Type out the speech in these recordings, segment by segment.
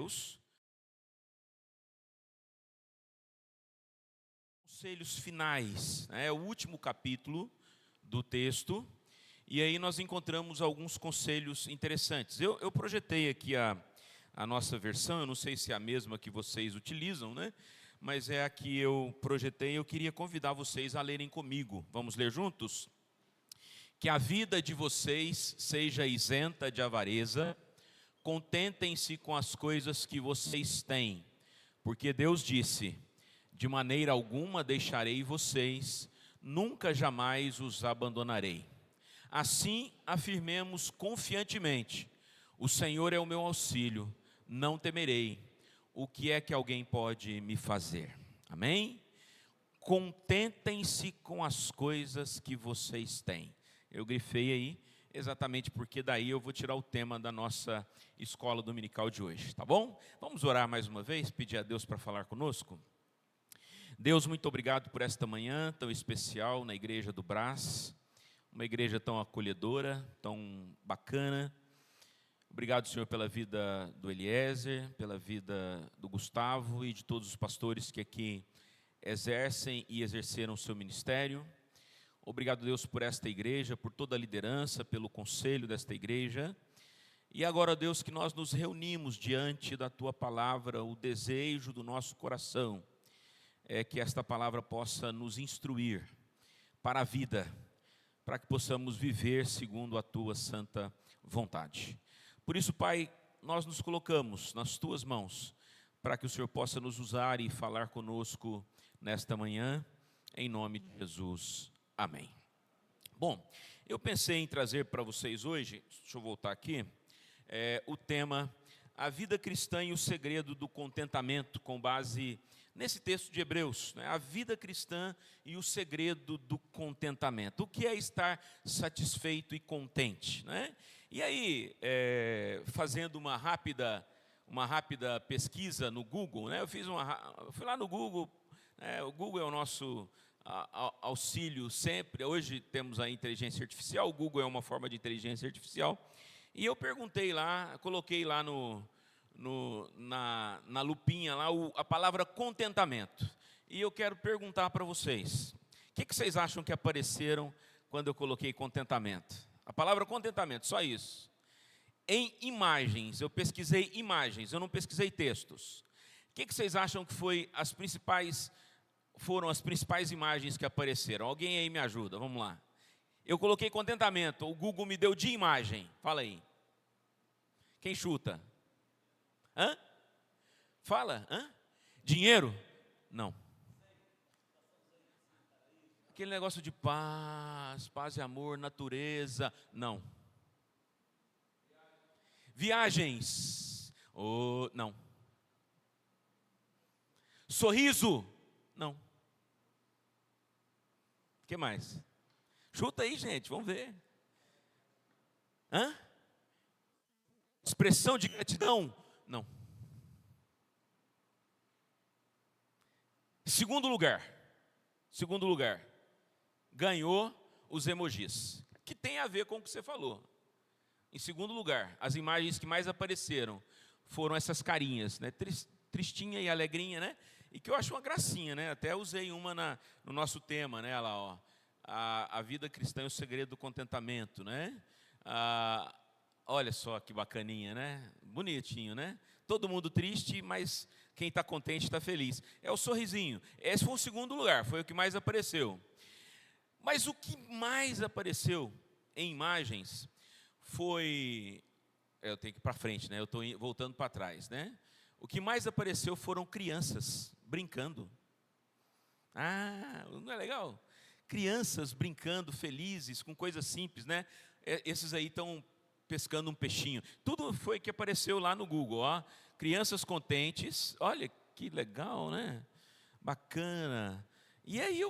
Hebreus, conselhos finais, é o último capítulo do texto, e aí nós encontramos alguns conselhos interessantes. Eu projetei aqui a nossa versão, eu não sei se é a mesma que vocês utilizam, né? Mas é a que eu projetei, eu queria convidar vocês a lerem comigo. Vamos ler juntos? Que a vida de vocês seja isenta de avareza, contentem-se com as coisas que vocês têm, porque Deus disse: de maneira alguma deixarei vocês, nunca jamais os abandonarei. Assim afirmemos confiantemente: o Senhor é o meu auxílio, não temerei. O que é que alguém pode me fazer? Amém? Contentem-se com as coisas que vocês têm. Eu grifei aí, exatamente porque daí eu vou tirar o tema da nossa escola dominical de hoje, tá bom? Vamos orar mais uma vez, pedir a Deus para falar conosco? Deus, muito obrigado por esta manhã tão especial na igreja do Brás, uma igreja tão acolhedora, tão bacana. Obrigado, Senhor, pela vida do Eliezer, pela vida do Gustavo e de todos os pastores que aqui exercem e exerceram o seu ministério. Obrigado, Deus, por esta igreja, por toda a liderança, pelo conselho desta igreja. E agora, Deus, que nós nos reunimos diante da Tua palavra, o desejo do nosso coração é que esta palavra possa nos instruir para a vida, para que possamos viver segundo a Tua santa vontade. Por isso, Pai, nós nos colocamos nas Tuas mãos, para que o Senhor possa nos usar e falar conosco nesta manhã, em nome de Jesus. Amém. Bom, eu pensei em trazer para vocês hoje, deixa eu voltar aqui, o tema A Vida Cristã e o Segredo do Contentamento, com base nesse texto de Hebreus, né? A vida cristã e o segredo do contentamento. O que é estar satisfeito e contente, né? E aí, fazendo uma rápida pesquisa no Google, né? Eu fui lá no Google, né? O Google é o nosso auxílio sempre. Hoje temos a inteligência artificial, o Google é uma forma de inteligência artificial. E eu perguntei lá, coloquei lá na lupinha lá a palavra contentamento. E eu quero perguntar para vocês, o que vocês acham que apareceram quando eu coloquei contentamento? A palavra contentamento, só isso. Em imagens, eu pesquisei imagens, eu não pesquisei textos. O que vocês acham que foram as principais imagens que apareceram? Alguém aí me ajuda, vamos lá. Eu coloquei contentamento, o Google me deu de imagem. Fala aí. Quem chuta? Hã? Fala, hã? Dinheiro? Não. Aquele negócio de paz e amor, natureza? Não. Viagens? Não. Sorriso? Não. O que mais? Chuta aí, gente, vamos ver. Hã? Expressão de gratidão? Não. Segundo lugar, ganhou os emojis, que tem a ver com o que você falou. Em segundo lugar, as imagens que mais apareceram foram essas carinhas, né? Tristinha e alegrinha, né? E que eu acho uma gracinha, né? Até usei uma no nosso tema, né? Lá, ó, a vida cristã e o segredo do contentamento, né? Olha só que bacaninha, né? Bonitinho, né? Todo mundo triste, mas quem está contente está feliz. É o sorrisinho. Esse foi o segundo lugar, foi o que mais apareceu. Mas o que mais apareceu em imagens foi... Eu tenho que ir para frente, né? Eu estou voltando para trás, né? O que mais apareceu foram crianças brincando. Não é legal? Crianças brincando, felizes, com coisas simples, né? Esses aí estão pescando um peixinho. Tudo foi que apareceu lá no Google, ó. Crianças contentes, olha que legal, né? Bacana. E aí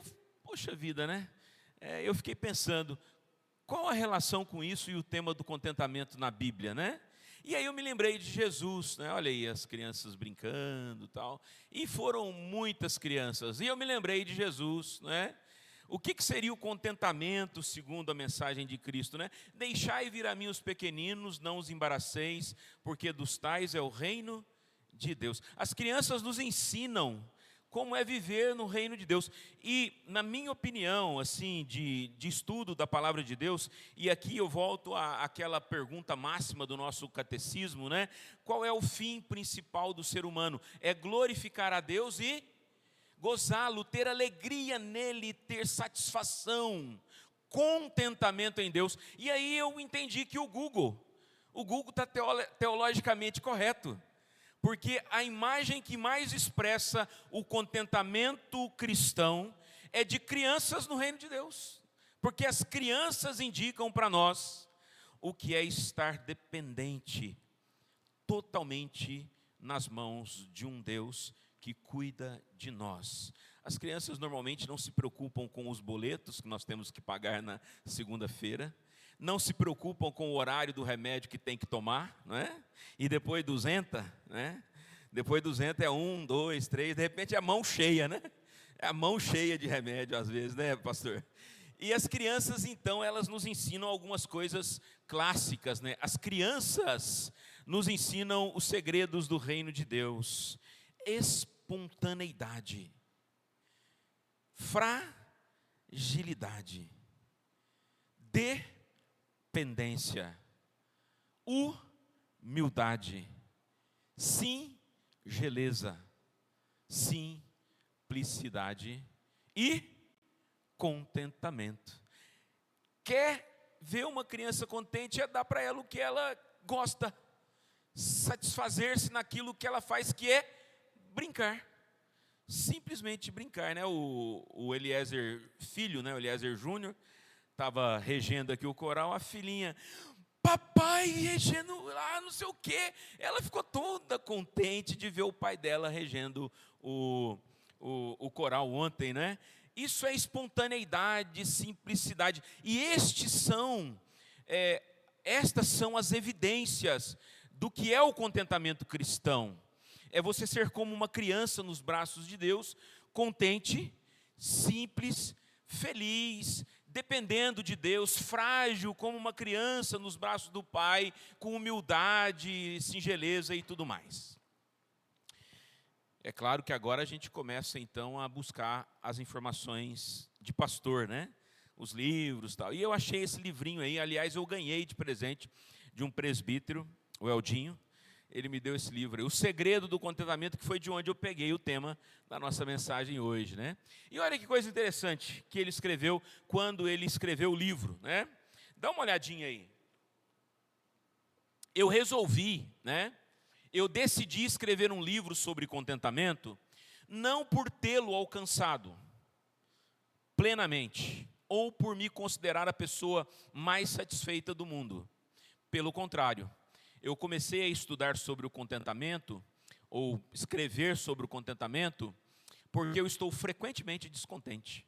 poxa vida, né? Eu fiquei pensando, qual a relação com isso e o tema do contentamento na Bíblia, né? E aí eu me lembrei de Jesus, né? Olha aí as crianças brincando e tal. E foram muitas crianças. E eu me lembrei de Jesus, né? O que seria o contentamento segundo a mensagem de Cristo, né? Deixai vir a mim os pequeninos, não os embaraceis, porque dos tais é o reino de Deus. As crianças nos ensinam como é viver no reino de Deus. E, na minha opinião, assim, de estudo da palavra de Deus, e aqui eu volto àquela pergunta máxima do nosso catecismo, né? Qual é o fim principal do ser humano? É glorificar a Deus e gozá-lo, ter alegria nele, ter satisfação, contentamento em Deus. E aí eu entendi que o Google está teologicamente correto. Porque a imagem que mais expressa o contentamento cristão é de crianças no reino de Deus. Porque as crianças indicam para nós o que é estar dependente totalmente nas mãos de um Deus que cuida de nós. As crianças normalmente não se preocupam com os boletos que nós temos que pagar na segunda-feira, não se preocupam com o horário do remédio que tem que tomar, não é? E depois 200, né? Depois 200 é 1, 2, 3, de repente é a mão cheia, né? É a mão cheia de remédio às vezes, né, pastor? E as crianças, então, elas nos ensinam algumas coisas clássicas, né? As crianças nos ensinam os segredos do reino de Deus. Espontaneidade, fragilidade, dependência, humildade, singeleza, simplicidade e contentamento. Quer ver uma criança contente? É dar para ela o que ela gosta, satisfazer-se naquilo que ela faz, que é brincar. Simplesmente brincar, né? O Eliezer filho, né? O Eliezer Júnior, estava regendo aqui o coral, a filhinha, papai regendo lá não sei o quê. Ela ficou toda contente de ver o pai dela regendo o coral ontem, né? Isso é espontaneidade, simplicidade. E estas são as evidências do que é o contentamento cristão. É você ser como uma criança nos braços de Deus, contente, simples, feliz, dependendo de Deus, frágil como uma criança nos braços do Pai, com humildade, singeleza e tudo mais. É claro que agora a gente começa então a buscar as informações de pastor, né? Os livros e tal. E eu achei esse livrinho aí, aliás, eu ganhei de presente de um presbítero, o Eldinho. Ele me deu esse livro aí, O Segredo do Contentamento, que foi de onde eu peguei o tema da nossa mensagem hoje, né? E olha que coisa interessante que ele escreveu quando ele escreveu o livro, né? Dá uma olhadinha aí. Eu resolvi, né? Eu decidi escrever um livro sobre contentamento, não por tê-lo alcançado plenamente, ou por me considerar a pessoa mais satisfeita do mundo. Pelo contrário, eu comecei a estudar sobre o contentamento, ou escrever sobre o contentamento, porque eu estou frequentemente descontente.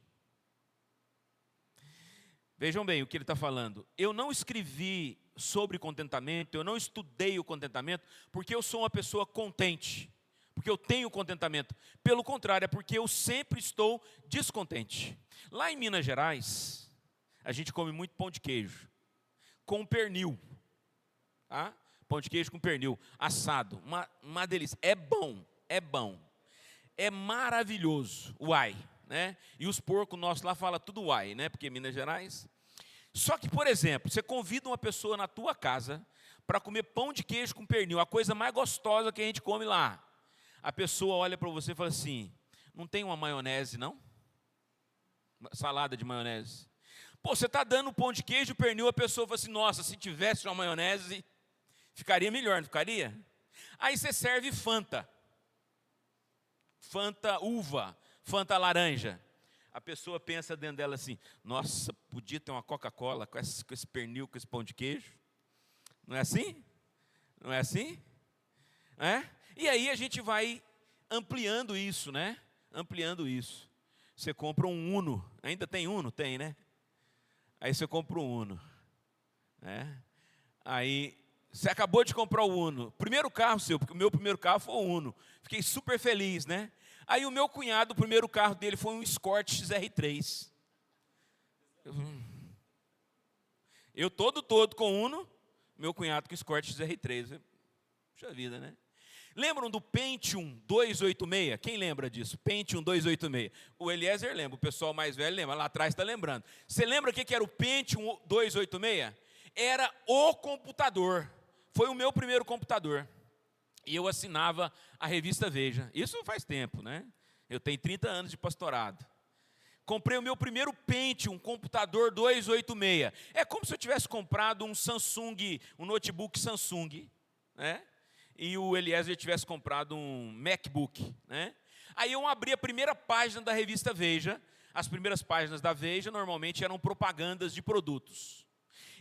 Vejam bem o que ele está falando. Eu não escrevi sobre contentamento, eu não estudei o contentamento, porque eu sou uma pessoa contente, porque eu tenho contentamento. Pelo contrário, é porque eu sempre estou descontente. Lá em Minas Gerais, a gente come muito pão de queijo, com pernil, tá? Pão de queijo com pernil, assado, uma delícia. É bom, é maravilhoso, uai, né? E os porcos nossos lá falam tudo uai, né? Porque Minas Gerais. Só que, por exemplo, você convida uma pessoa na tua casa para comer pão de queijo com pernil, a coisa mais gostosa que a gente come lá. A pessoa olha para você e fala assim, não tem uma maionese, não? Salada de maionese. Pô, você está dando pão de queijo e pernil, a pessoa fala assim, nossa, se tivesse uma maionese, ficaria melhor, não ficaria? Aí você serve Fanta. Fanta uva, Fanta laranja. A pessoa pensa dentro dela assim, nossa, podia ter uma Coca-Cola com esse pernil, com esse pão de queijo. Não é assim? Não é assim? É? E aí a gente vai ampliando isso, né? Ampliando isso. Você compra um Uno. Ainda tem Uno? Tem, né? Aí você compra um Uno. Né? Aí você acabou de comprar o Uno. Primeiro carro seu, porque o meu primeiro carro foi o Uno. Fiquei super feliz, né? Aí o meu cunhado, o primeiro carro dele foi um Escort XR3. Eu todo com Uno, meu cunhado com Escort XR3. Puxa vida, né? Lembram do Pentium 286? Quem lembra disso? Pentium 286. O Eliezer lembra, o pessoal mais velho lembra, lá atrás está lembrando. Você lembra o que era o Pentium 286? Era o computador. Foi o meu primeiro computador. E eu assinava a revista Veja. Isso faz tempo, né? Eu tenho 30 anos de pastorado. Comprei o meu primeiro Pentium, um computador 286. É como se eu tivesse comprado um Samsung, um notebook Samsung, né? E o Eliezer tivesse comprado um MacBook, né? Aí eu abri a primeira página da revista Veja. As primeiras páginas da Veja normalmente eram propagandas de produtos.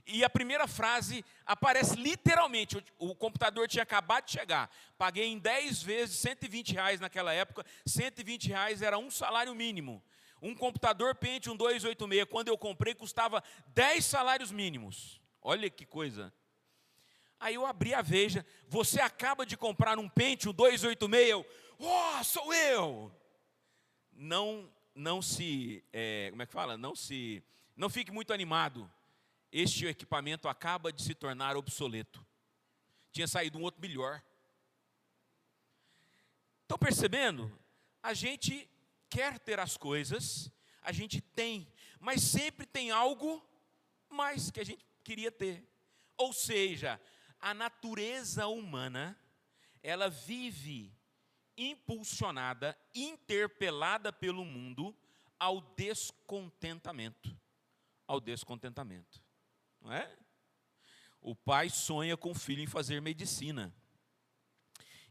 E a primeira frase aparece literalmente, o computador tinha acabado de chegar. Paguei em 10 vezes R$120 naquela época. R$120 era um salário mínimo. Um computador Pentium 286, quando eu comprei, custava 10 salários mínimos. Olha que coisa. Aí eu abri a Veja, você acaba de comprar um Pentium 286, sou eu! Não se, como é que fala? Não fique muito animado. Este equipamento acaba de se tornar obsoleto. Tinha saído um outro melhor. Estão percebendo? A gente quer ter as coisas, a gente tem, mas sempre tem algo mais que a gente queria ter. Ou seja, a natureza humana, ela vive impulsionada, interpelada pelo mundo ao descontentamento. Ao descontentamento. Não é? O pai sonha com o filho em fazer medicina.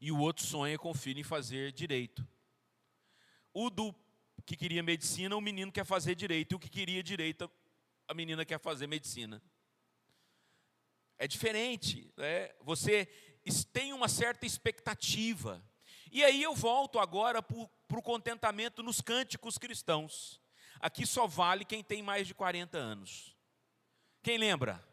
E o outro sonha com o filho em fazer direito. O do que queria medicina, o menino quer fazer direito. E o que queria direito, a menina quer fazer medicina. É diferente, né? Você tem uma certa expectativa. E aí eu volto agora para o contentamento nos cânticos cristãos. Aqui só vale quem tem mais de 40 anos. Quem lembra?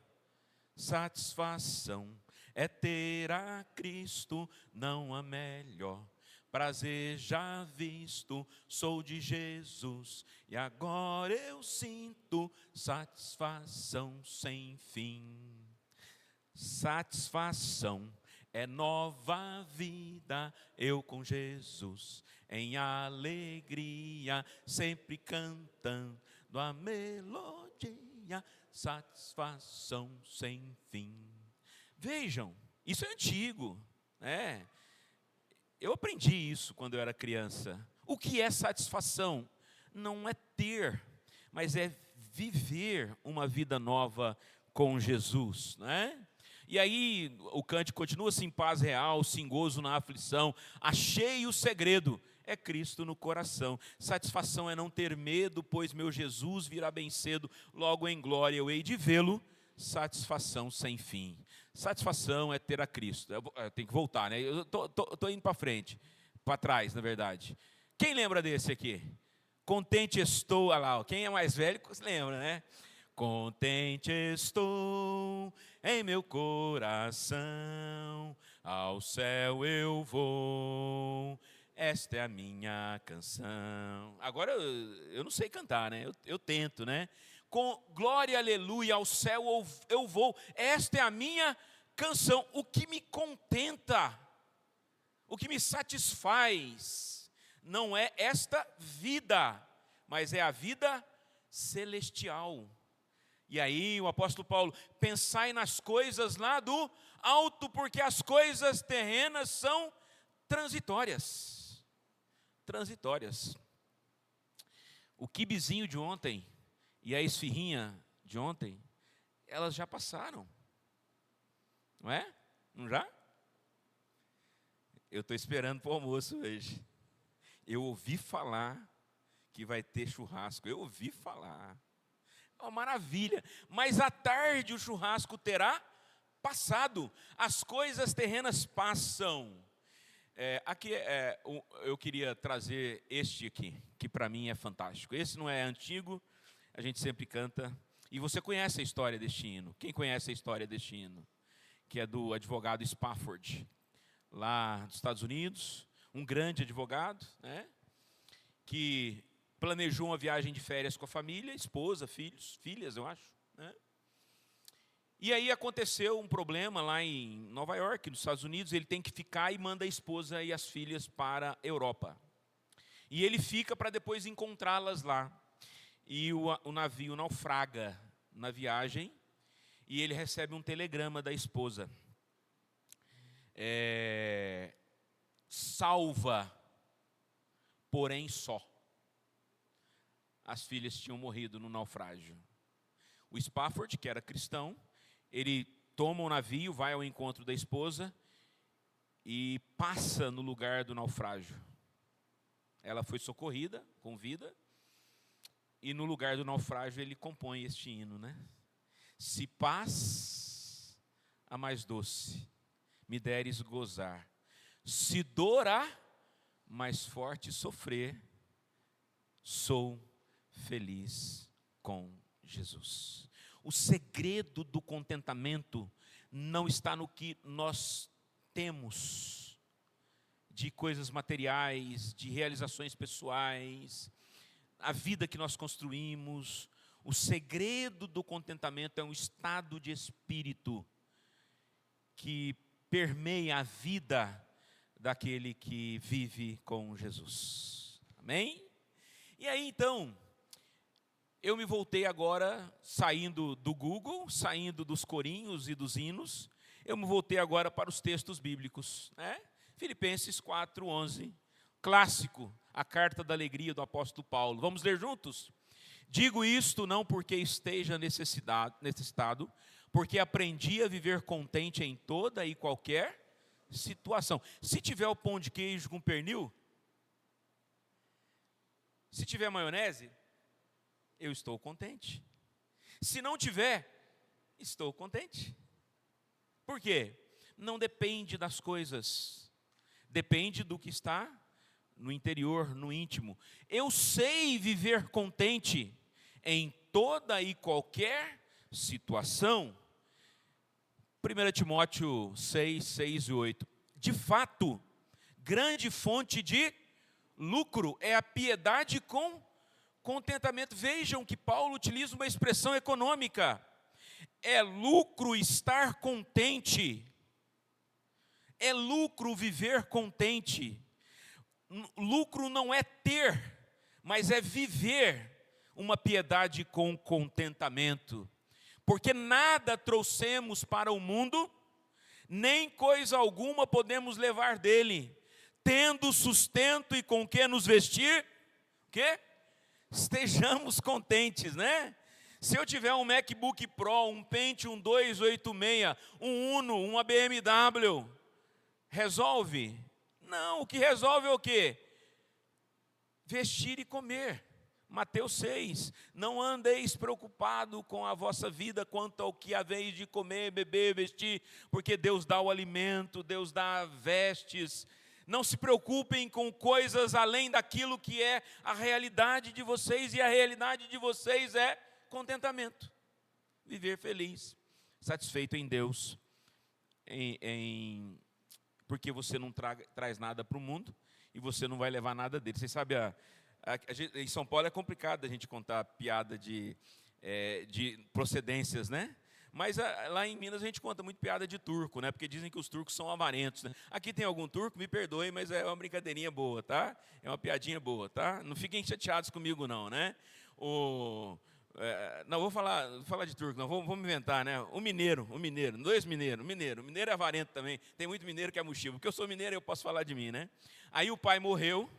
Satisfação é ter a Cristo, não há melhor. Prazer já visto, sou de Jesus. E agora eu sinto satisfação sem fim. Satisfação é nova vida, eu com Jesus, em alegria, sempre cantando a melodia, satisfação sem fim. Vejam, isso é antigo, né? Eu aprendi isso quando eu era criança. O que é satisfação? Não é ter, mas é viver uma vida nova com Jesus, né? E aí o cântico continua assim: paz real, sim gozo na aflição, achei o segredo, é Cristo no coração. Satisfação é não ter medo, pois meu Jesus virá bem cedo, logo em glória eu hei de vê-lo. Satisfação sem fim. Satisfação é ter a Cristo. Eu tenho que voltar, né? Eu tô indo para frente, para trás, na verdade. Quem lembra desse aqui? Contente estou, olha lá, quem é mais velho lembra, né? Contente estou em meu coração, ao céu eu vou, esta é a minha canção. Agora eu não sei cantar, né? Eu tento, né? Com glória, aleluia, ao céu eu vou, esta é a minha canção. O que me contenta, o que me satisfaz, não é esta vida, mas é a vida celestial. E aí o apóstolo Paulo: pensai nas coisas lá do alto, porque as coisas terrenas são transitórias. Transitórias. O quibezinho de ontem e a esfirrinha de ontem, elas já passaram. Não é? Não já? Eu estou esperando para o almoço hoje. Eu ouvi falar que vai ter churrasco. Eu ouvi falar. É uma maravilha, mas à tarde o churrasco terá passado, as coisas terrenas passam. Eu queria trazer este aqui, que para mim é fantástico. Esse não é antigo, a gente sempre canta, e você conhece a história deste hino. Quem conhece a história deste hino? Que é do advogado Spafford, lá dos Estados Unidos, um grande advogado, né, que planejou uma viagem de férias com a família, esposa, filhos, filhas, eu acho, né? E aí aconteceu um problema lá em Nova York, nos Estados Unidos. Ele tem que ficar e manda a esposa e as filhas para a Europa. E ele fica para depois encontrá-las lá. E o navio naufraga na viagem. E ele recebe um telegrama da esposa. Salva, porém só. As filhas tinham morrido no naufrágio. O Spafford, que era cristão, ele toma o navio, vai ao encontro da esposa e passa no lugar do naufrágio. Ela foi socorrida com vida e no lugar do naufrágio ele compõe este hino, né? Se paz a mais doce me deres gozar, se dor a mais forte sofrer, sou feliz com Jesus. O segredo do contentamento não está no que nós temos de coisas materiais, de realizações pessoais, a vida que nós construímos. O segredo do contentamento é um estado de espírito que permeia a vida daquele que vive com Jesus. Amém? E aí então, eu me voltei agora, saindo do Google, saindo dos corinhos e dos hinos, eu me voltei agora para os textos bíblicos, né? Filipenses 4:11, clássico, a carta da alegria do apóstolo Paulo. Vamos ler juntos? Digo isto não porque esteja necessitado, porque aprendi a viver contente em toda e qualquer situação. Se tiver o pão de queijo com pernil, se tiver maionese, eu estou contente. Se não tiver, estou contente. Por quê? Não depende das coisas, depende do que está no interior, no íntimo. Eu sei viver contente em toda e qualquer situação. 1 Timóteo 6 e 8. De fato, grande fonte de lucro é a piedade com contentamento. Vejam que Paulo utiliza uma expressão econômica. É lucro estar contente. É lucro viver contente. Lucro não é ter, mas é viver uma piedade com contentamento. Porque nada trouxemos para o mundo, nem coisa alguma podemos levar dele. Tendo sustento e com que nos vestir, o quê? Estejamos contentes, né? Se eu tiver um MacBook Pro, um Pentium 286, um Uno, uma BMW, resolve? Não, o que resolve é o quê? Vestir e comer. Mateus 6, não andeis preocupado com a vossa vida quanto ao que haveis de comer, beber, vestir, porque Deus dá o alimento, Deus dá vestes. Não se preocupem com coisas além daquilo que é a realidade de vocês, e a realidade de vocês é contentamento. Viver feliz, satisfeito em Deus, porque você não traz nada para o mundo e você não vai levar nada dele. Vocês sabem, em São Paulo é complicado a gente contar piada de procedências, né? Mas lá em Minas a gente conta muito piada de turco, né? Porque dizem que os turcos são avarentos, né? Aqui tem algum turco, me perdoe, mas é uma brincadeirinha boa, tá? É uma piadinha boa, tá? Não fiquem chateados comigo não, né? Não, vou falar de turco, não, vamos inventar, né? O mineiro, dois mineiros, mineiro é avarento também, tem muito mineiro que é mochivo, porque eu sou mineiro e eu posso falar de mim, né? Aí o pai morreu,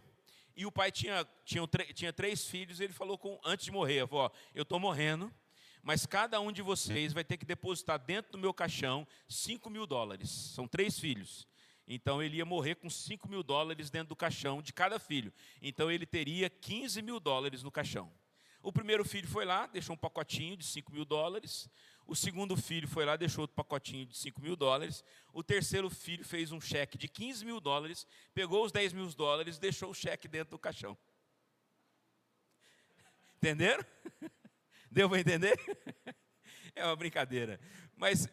e o pai tinha 3 filhos, e ele falou antes de morrer, falou, ó, eu estou morrendo, mas cada um de vocês vai ter que depositar dentro do meu caixão $5.000, são 3 filhos. Então ele ia morrer com $5.000 dentro do caixão de cada filho, então ele teria $15.000 no caixão. O primeiro filho foi lá, deixou um pacotinho de $5.000. O segundo filho foi lá, deixou outro pacotinho de $5.000. O terceiro filho fez um cheque de $15.000, pegou os $10.000 e deixou o cheque dentro do caixão. Entenderam? Deu para entender? É uma brincadeira. Mas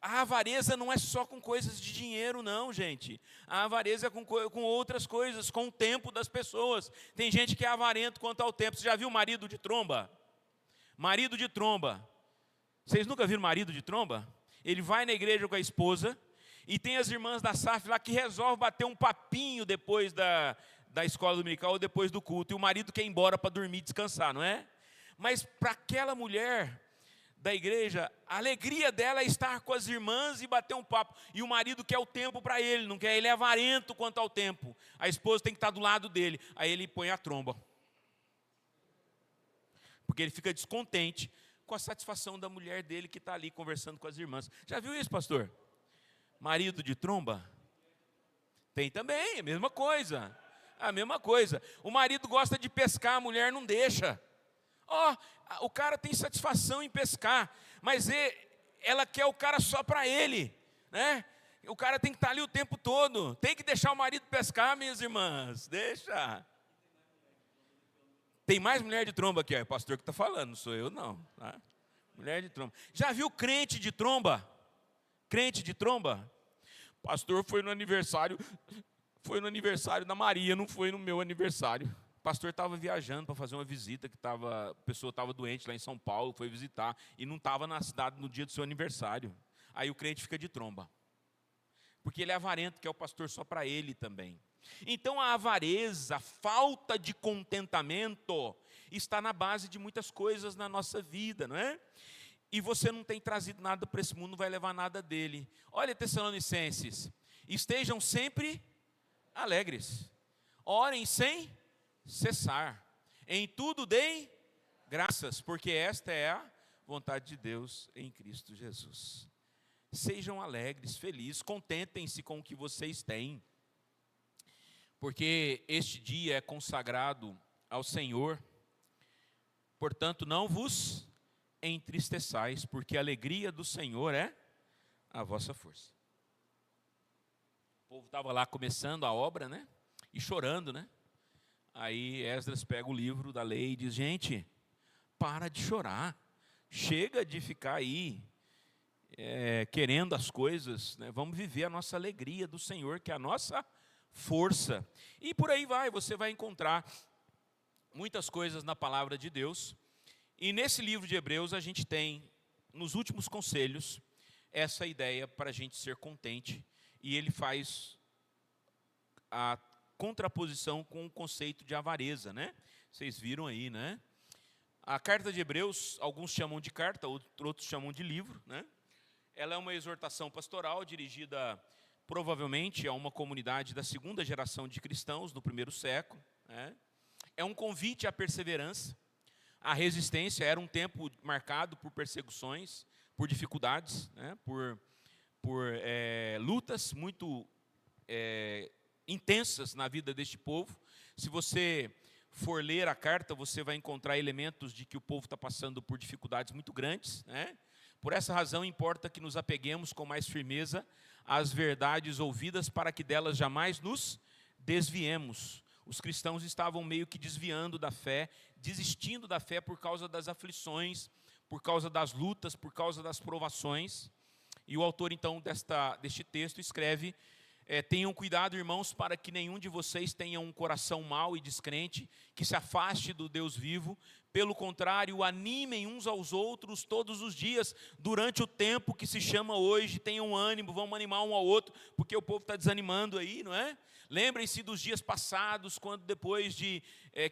a avareza não é só com coisas de dinheiro, não, gente. A avareza é com outras coisas, com o tempo das pessoas. Tem gente que é avarento quanto ao tempo. Você já viu marido de tromba? Marido de tromba. Vocês nunca viram marido de tromba? Ele vai na igreja com a esposa e tem as irmãs da SAF lá que resolvem bater um papinho depois da escola dominical ou depois do culto. E o marido quer ir embora para dormir e descansar, não é? Mas para aquela mulher da igreja, a alegria dela é estar com as irmãs e bater um papo. E o marido quer o tempo para ele, não quer, ele é avarento quanto ao tempo. A esposa tem que estar do lado dele. Aí ele põe a tromba. Porque ele fica descontente com a satisfação da mulher dele que está ali conversando com as irmãs. Já viu isso, pastor? Marido de tromba? Tem também, a mesma coisa. A mesma coisa. O marido gosta de pescar, a mulher não deixa. O cara tem satisfação em pescar, mas ela quer o cara só para ele, né? O cara tem que estar ali o tempo todo. Tem que deixar o marido pescar, minhas irmãs. Deixa. Tem mais mulher de tromba aqui, é o pastor que está falando, não sou eu não. Tá? Mulher de tromba. Já viu crente de tromba? Crente de tromba? Pastor, foi no aniversário da Maria, não foi no meu aniversário. O pastor estava viajando para fazer uma visita, a pessoa estava doente lá em São Paulo, foi visitar, e não estava na cidade no dia do seu aniversário. Aí o crente fica de tromba. Porque ele é avarento, quer o pastor só para ele também. Então a avareza, a falta de contentamento, está na base de muitas coisas na nossa vida, não é? E você não tem trazido nada para esse mundo, não vai levar nada dele. Olha, Tessalonicenses, estejam sempre alegres, orem sem cessar, em tudo deem graças, porque esta é a vontade de Deus em Cristo Jesus. Sejam alegres, felizes, contentem-se com o que vocês têm, porque este dia é consagrado ao Senhor. Portanto, não vos entristeçais, porque a alegria do Senhor é a vossa força. O povo estava lá começando a obra, né? E chorando, né? Aí Esdras pega o livro da lei e diz: gente, para de chorar, chega de ficar aí querendo as coisas, né? Vamos viver a nossa alegria do Senhor, que é a nossa força. E por aí vai, você vai encontrar muitas coisas na palavra de Deus. E nesse livro de Hebreus a gente tem, nos últimos conselhos, essa ideia para a gente ser contente. E ele faz a contraposição com o conceito de avareza, né? Vocês viram aí, né? A carta de Hebreus, alguns chamam de carta, outros chamam de livro, né? Ela é uma exortação pastoral dirigida provavelmente a uma comunidade da segunda geração de cristãos no primeiro século, né? É um convite à perseverança, à resistência. Era um tempo marcado por perseguições, por dificuldades, né? por lutas muito intensas na vida deste povo. Se você for ler a carta, você vai encontrar elementos de que o povo está passando por dificuldades muito grandes, né? Por essa razão, importa que nos apeguemos com mais firmeza às verdades ouvidas, para que delas jamais nos desviemos. Os cristãos estavam meio que desviando da fé, desistindo da fé por causa das aflições, por causa das lutas, por causa das provações. E o autor, então, deste texto escreve: tenham cuidado, irmãos, para que nenhum de vocês tenha um coração mau e descrente, que se afaste do Deus vivo. Pelo contrário, animem uns aos outros todos os dias, durante o tempo que se chama hoje. Tenham ânimo, vamos animar um ao outro, porque o povo está desanimando aí, não é? Lembrem-se dos dias passados, quando depois de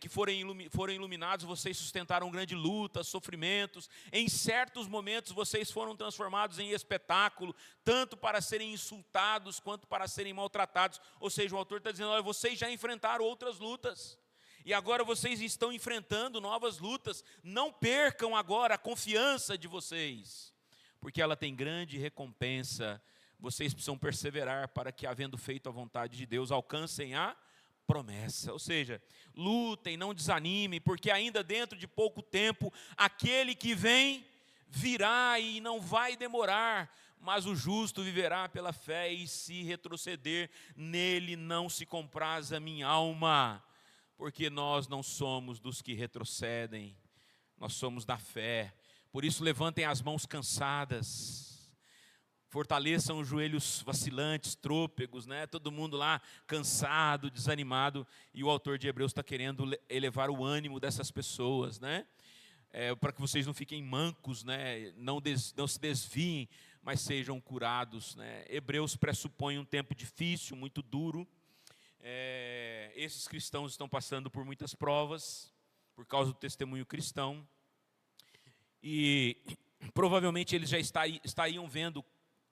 que foram iluminados, vocês sustentaram grande luta, sofrimentos. Em certos momentos vocês foram transformados em espetáculo, tanto para serem insultados, quanto para serem maltratados. Ou seja, o autor está dizendo: olha, vocês já enfrentaram outras lutas, e agora vocês estão enfrentando novas lutas. Não percam agora a confiança de vocês, porque ela tem grande recompensa. Vocês precisam perseverar para que, havendo feito a vontade de Deus, alcancem a promessa. Ou seja, lutem, não desanimem, porque ainda dentro de pouco tempo, aquele que vem virá e não vai demorar. Mas o justo viverá pela fé, e se retroceder, nele não se compraz a minha alma. Porque nós não somos dos que retrocedem, nós somos da fé. Por isso, levantem as mãos cansadas, fortaleçam os joelhos vacilantes, trôpegos, né? Todo mundo lá cansado, desanimado. E o autor de Hebreus está querendo elevar o ânimo dessas pessoas, né? para que vocês não fiquem mancos, né? Não se desviem, mas sejam curados, né? Hebreus pressupõe um tempo difícil, muito duro. Esses cristãos estão passando por muitas provas, por causa do testemunho cristão. E provavelmente eles já estariam vendo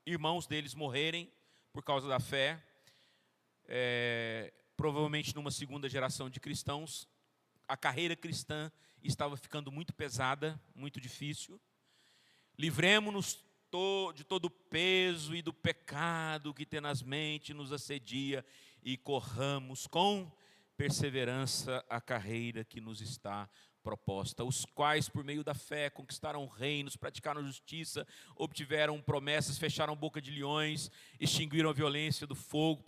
irmãos deles morrerem por causa da fé. Provavelmente numa segunda geração de cristãos, a carreira cristã estava ficando muito pesada, muito difícil. Livremo-nos de todo o peso e do pecado que tenazmente nos assedia e corramos com perseverança a carreira que nos está proposta, os quais por meio da fé conquistaram reinos, praticaram justiça, obtiveram promessas, fecharam boca de leões, extinguiram a violência do fogo,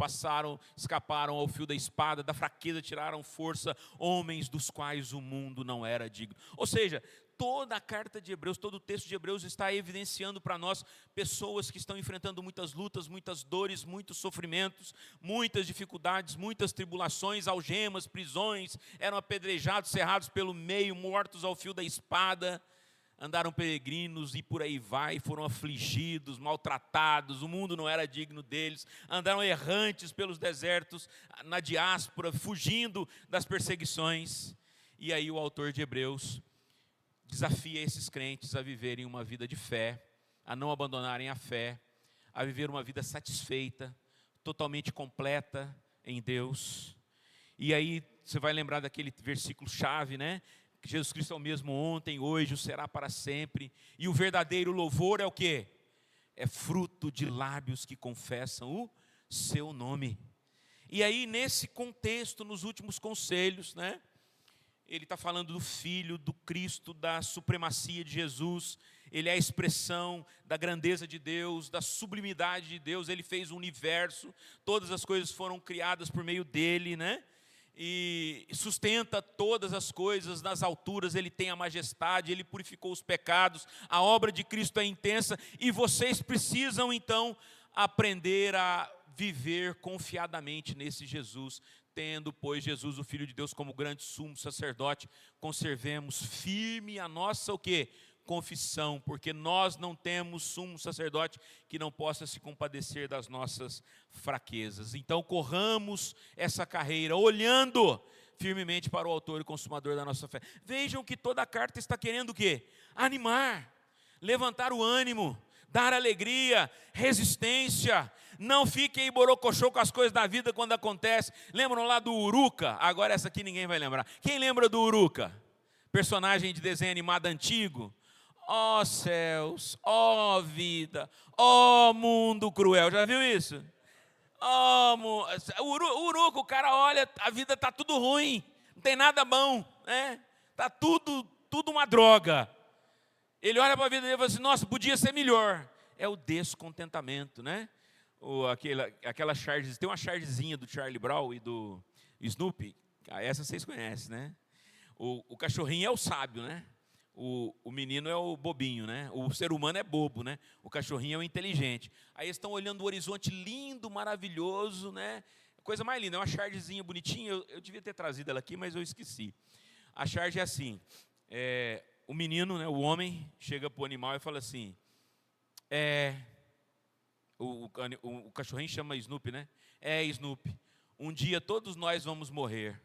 escaparam ao fio da espada, da fraqueza tiraram força, homens dos quais o mundo não era digno. Ou seja, toda a carta de Hebreus, todo o texto de Hebreus está evidenciando para nós pessoas que estão enfrentando muitas lutas, muitas dores, muitos sofrimentos, muitas dificuldades, muitas tribulações, algemas, prisões, eram apedrejados, cerrados pelo meio, mortos ao fio da espada, andaram peregrinos e por aí vai, foram afligidos, maltratados, o mundo não era digno deles, andaram errantes pelos desertos, na diáspora, fugindo das perseguições. E aí o autor de Hebreus desafia esses crentes a viverem uma vida de fé, a não abandonarem a fé, a viver uma vida satisfeita, totalmente completa em Deus. E aí você vai lembrar daquele versículo chave, né? Que Jesus Cristo é o mesmo ontem, hoje, o será para sempre. E o verdadeiro louvor é o quê? É fruto de lábios que confessam o seu nome. E aí nesse contexto, nos últimos conselhos, né? Ele está falando do Filho, do Cristo, da supremacia de Jesus. Ele é a expressão da grandeza de Deus, da sublimidade de Deus. Ele fez o universo, todas as coisas foram criadas por meio dele, né? E sustenta todas as coisas nas alturas. Ele tem a majestade, ele purificou os pecados. A obra de Cristo é intensa e vocês precisam então aprender a viver confiadamente nesse Jesus. Tendo, pois, Jesus, o Filho de Deus, como grande sumo sacerdote, conservemos firme a nossa, o quê? Confissão, porque nós não temos sumo sacerdote que não possa se compadecer das nossas fraquezas. Então, corramos essa carreira, olhando firmemente para o autor e consumador da nossa fé. Vejam que toda a carta está querendo o quê? Animar, levantar o ânimo, dar alegria, resistência. Não fiquem borocochô com as coisas da vida quando acontece. Lembram lá do Uruca? Agora essa aqui ninguém vai lembrar. Quem lembra do Uruca? Personagem de desenho animado antigo. Ó céus, ó vida, ó mundo cruel. Já viu isso? Uruca, o cara olha, a vida está tudo ruim. Não tem nada bom, né? Está tudo uma droga. Ele olha para a vida dele e fala assim, nossa, podia ser melhor. É o descontentamento, né? Aquela charge, tem uma chargezinha do Charlie Brown e do Snoopy, essa vocês conhecem, né? O cachorrinho é o sábio, né? O menino é o bobinho, né? O ser humano é bobo, né? O cachorrinho é o inteligente. Aí eles estão olhando o horizonte lindo, maravilhoso, né? Coisa mais linda, é uma chargezinha bonitinha, eu devia ter trazido ela aqui, mas eu esqueci. A charge é assim, o menino, né, o homem, chega para o animal e fala assim, o cachorrinho chama Snoopy, né? Snoopy, um dia todos nós vamos morrer.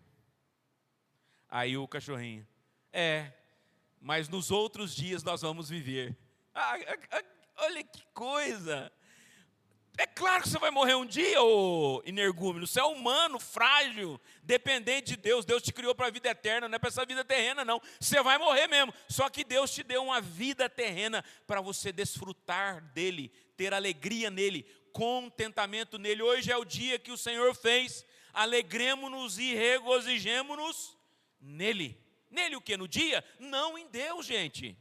Aí o cachorrinho, mas nos outros dias nós vamos viver. Olha que coisa! É claro que você vai morrer um dia, ô energúmeno. Você é humano, frágil, dependente de Deus. Deus te criou para a vida eterna, não é para essa vida terrena, não. Você vai morrer mesmo. Só que Deus te deu uma vida terrena para você desfrutar dele, ter alegria nele, contentamento nele. Hoje é o dia que o Senhor fez. Alegremo-nos e regozijemo-nos nele. Nele o quê? No dia? Não em Deus, gente.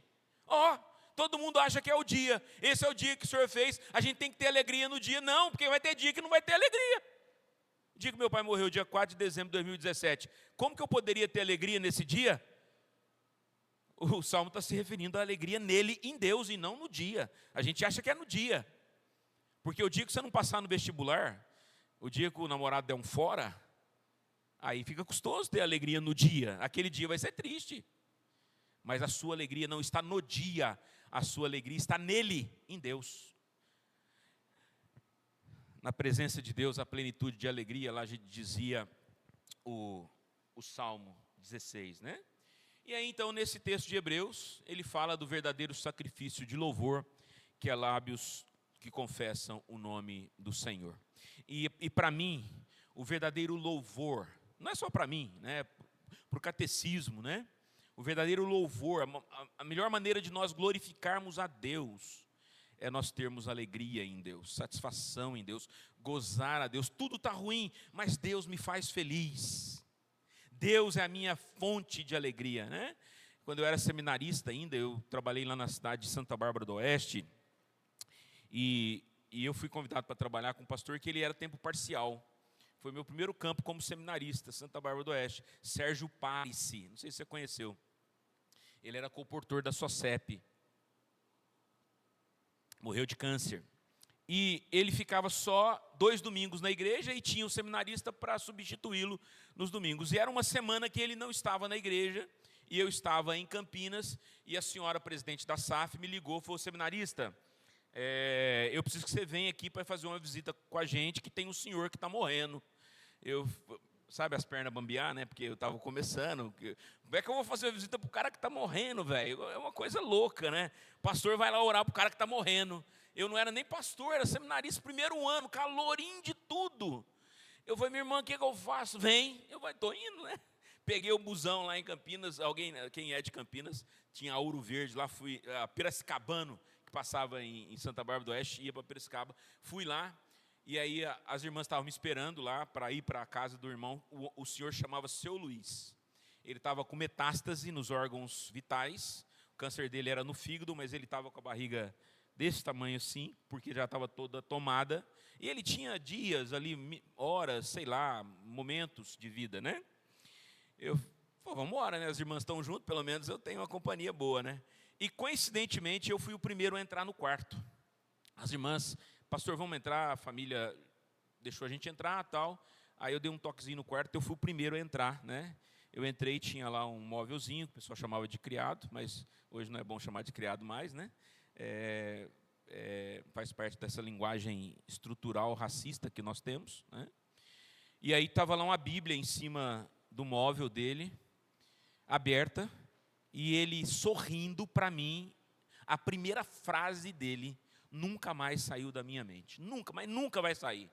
Todo mundo acha que é o dia. Esse é o dia que o Senhor fez. A gente tem que ter alegria no dia. Não, porque vai ter dia que não vai ter alegria. O dia que meu pai morreu, dia 4 de dezembro de 2017. Como que eu poderia ter alegria nesse dia? O Salmo está se referindo à alegria nele, em Deus, e não no dia. A gente acha que é no dia. Porque o dia que você não passar no vestibular, o dia que o namorado der um fora, aí fica custoso ter alegria no dia. Aquele dia vai ser triste. Mas a sua alegria não está no dia, a sua alegria está nele, em Deus. Na presença de Deus, a plenitude de alegria, lá a gente dizia o Salmo 16, né? E aí então, nesse texto de Hebreus, ele fala do verdadeiro sacrifício de louvor, que é lábios que confessam o nome do Senhor. E para mim, o verdadeiro louvor, não é só para mim, né? Para o catecismo, né? O verdadeiro louvor, a melhor maneira de nós glorificarmos a Deus, é nós termos alegria em Deus, satisfação em Deus, gozar a Deus. Tudo está ruim, mas Deus me faz feliz. Deus é a minha fonte de alegria, né? Quando eu era seminarista ainda, eu trabalhei lá na cidade de Santa Bárbara do Oeste, e eu fui convidado para trabalhar com um pastor que ele era tempo parcial. Foi meu primeiro campo como seminarista, Santa Bárbara do Oeste, Sérgio Parici, não sei se você conheceu. Ele era comportor da SOCEP. Morreu de câncer. E ele ficava só 2 domingos na igreja e tinha um seminarista para substituí-lo nos domingos. E era uma semana que ele não estava na igreja, e eu estava em Campinas, e a senhora presidente da SAF me ligou e falou: seminarista, eu preciso que você venha aqui para fazer uma visita com a gente, que tem um senhor que está morrendo. Sabe as pernas bambear, né? Porque eu estava começando. Como é que eu vou fazer uma visita para o cara que está morrendo, velho? É uma coisa louca, né? O pastor vai lá orar para o cara que está morrendo. Eu não era nem pastor, era seminarista, primeiro ano, calorim de tudo. Eu falei: minha irmã, o que eu faço? Vem. Estou indo, né? Peguei o busão lá em Campinas. Quem é de Campinas, tinha a Ouro Verde, lá fui, Piracicabano, que passava em Santa Bárbara do Oeste, ia para Piracicaba. Fui lá. E aí as irmãs estavam me esperando lá para ir para a casa do irmão. O senhor chamava Seu Luiz. Ele estava com metástase nos órgãos vitais. O câncer dele era no fígado, mas ele estava com a barriga desse tamanho assim, porque já estava toda tomada. E ele tinha dias ali, horas, sei lá, momentos de vida, né? Vamos embora, né? As irmãs estão juntas, pelo menos eu tenho uma companhia boa, né? E coincidentemente eu fui o primeiro a entrar no quarto. As irmãs: pastor, vamos entrar, a família deixou a gente entrar, tal. Aí eu dei um toquezinho no quarto, eu fui o primeiro a entrar, né? Eu entrei, tinha lá um móvelzinho, que o pessoal chamava de criado, mas hoje não é bom chamar de criado mais, né? Faz parte dessa linguagem estrutural racista que nós temos, né? E aí estava lá uma Bíblia em cima do móvel dele, aberta, e ele sorrindo para mim. A primeira frase dele nunca mais saiu da minha mente. Nunca, mas nunca vai sair.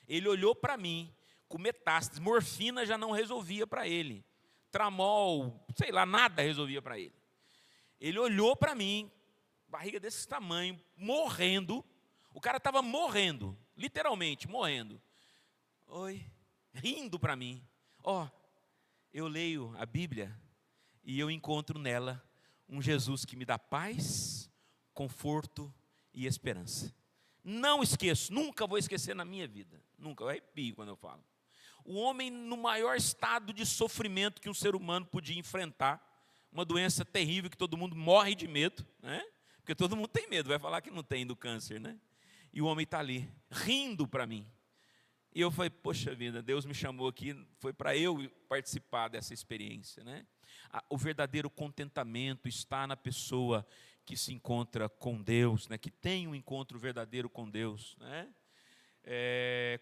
Ele olhou para mim, com metástase, morfina já não resolvia para ele. Tramol, sei lá, nada resolvia para ele. Ele olhou para mim, barriga desse tamanho, morrendo. O cara estava morrendo, literalmente morrendo. Oi, rindo para mim. Eu leio a Bíblia e eu encontro nela um Jesus que me dá paz, conforto e esperança. Não esqueço, nunca vou esquecer na minha vida. Nunca, eu arrepio quando eu falo. O homem no maior estado de sofrimento que um ser humano podia enfrentar, uma doença terrível que todo mundo morre de medo, né? Porque todo mundo tem medo, vai falar que não tem do câncer, né? E o homem está ali, rindo para mim. E eu falei: poxa vida, Deus me chamou aqui, foi para eu participar dessa experiência, né? O verdadeiro contentamento está na pessoa que se encontra com Deus, né? Que tem um encontro verdadeiro com Deus, né?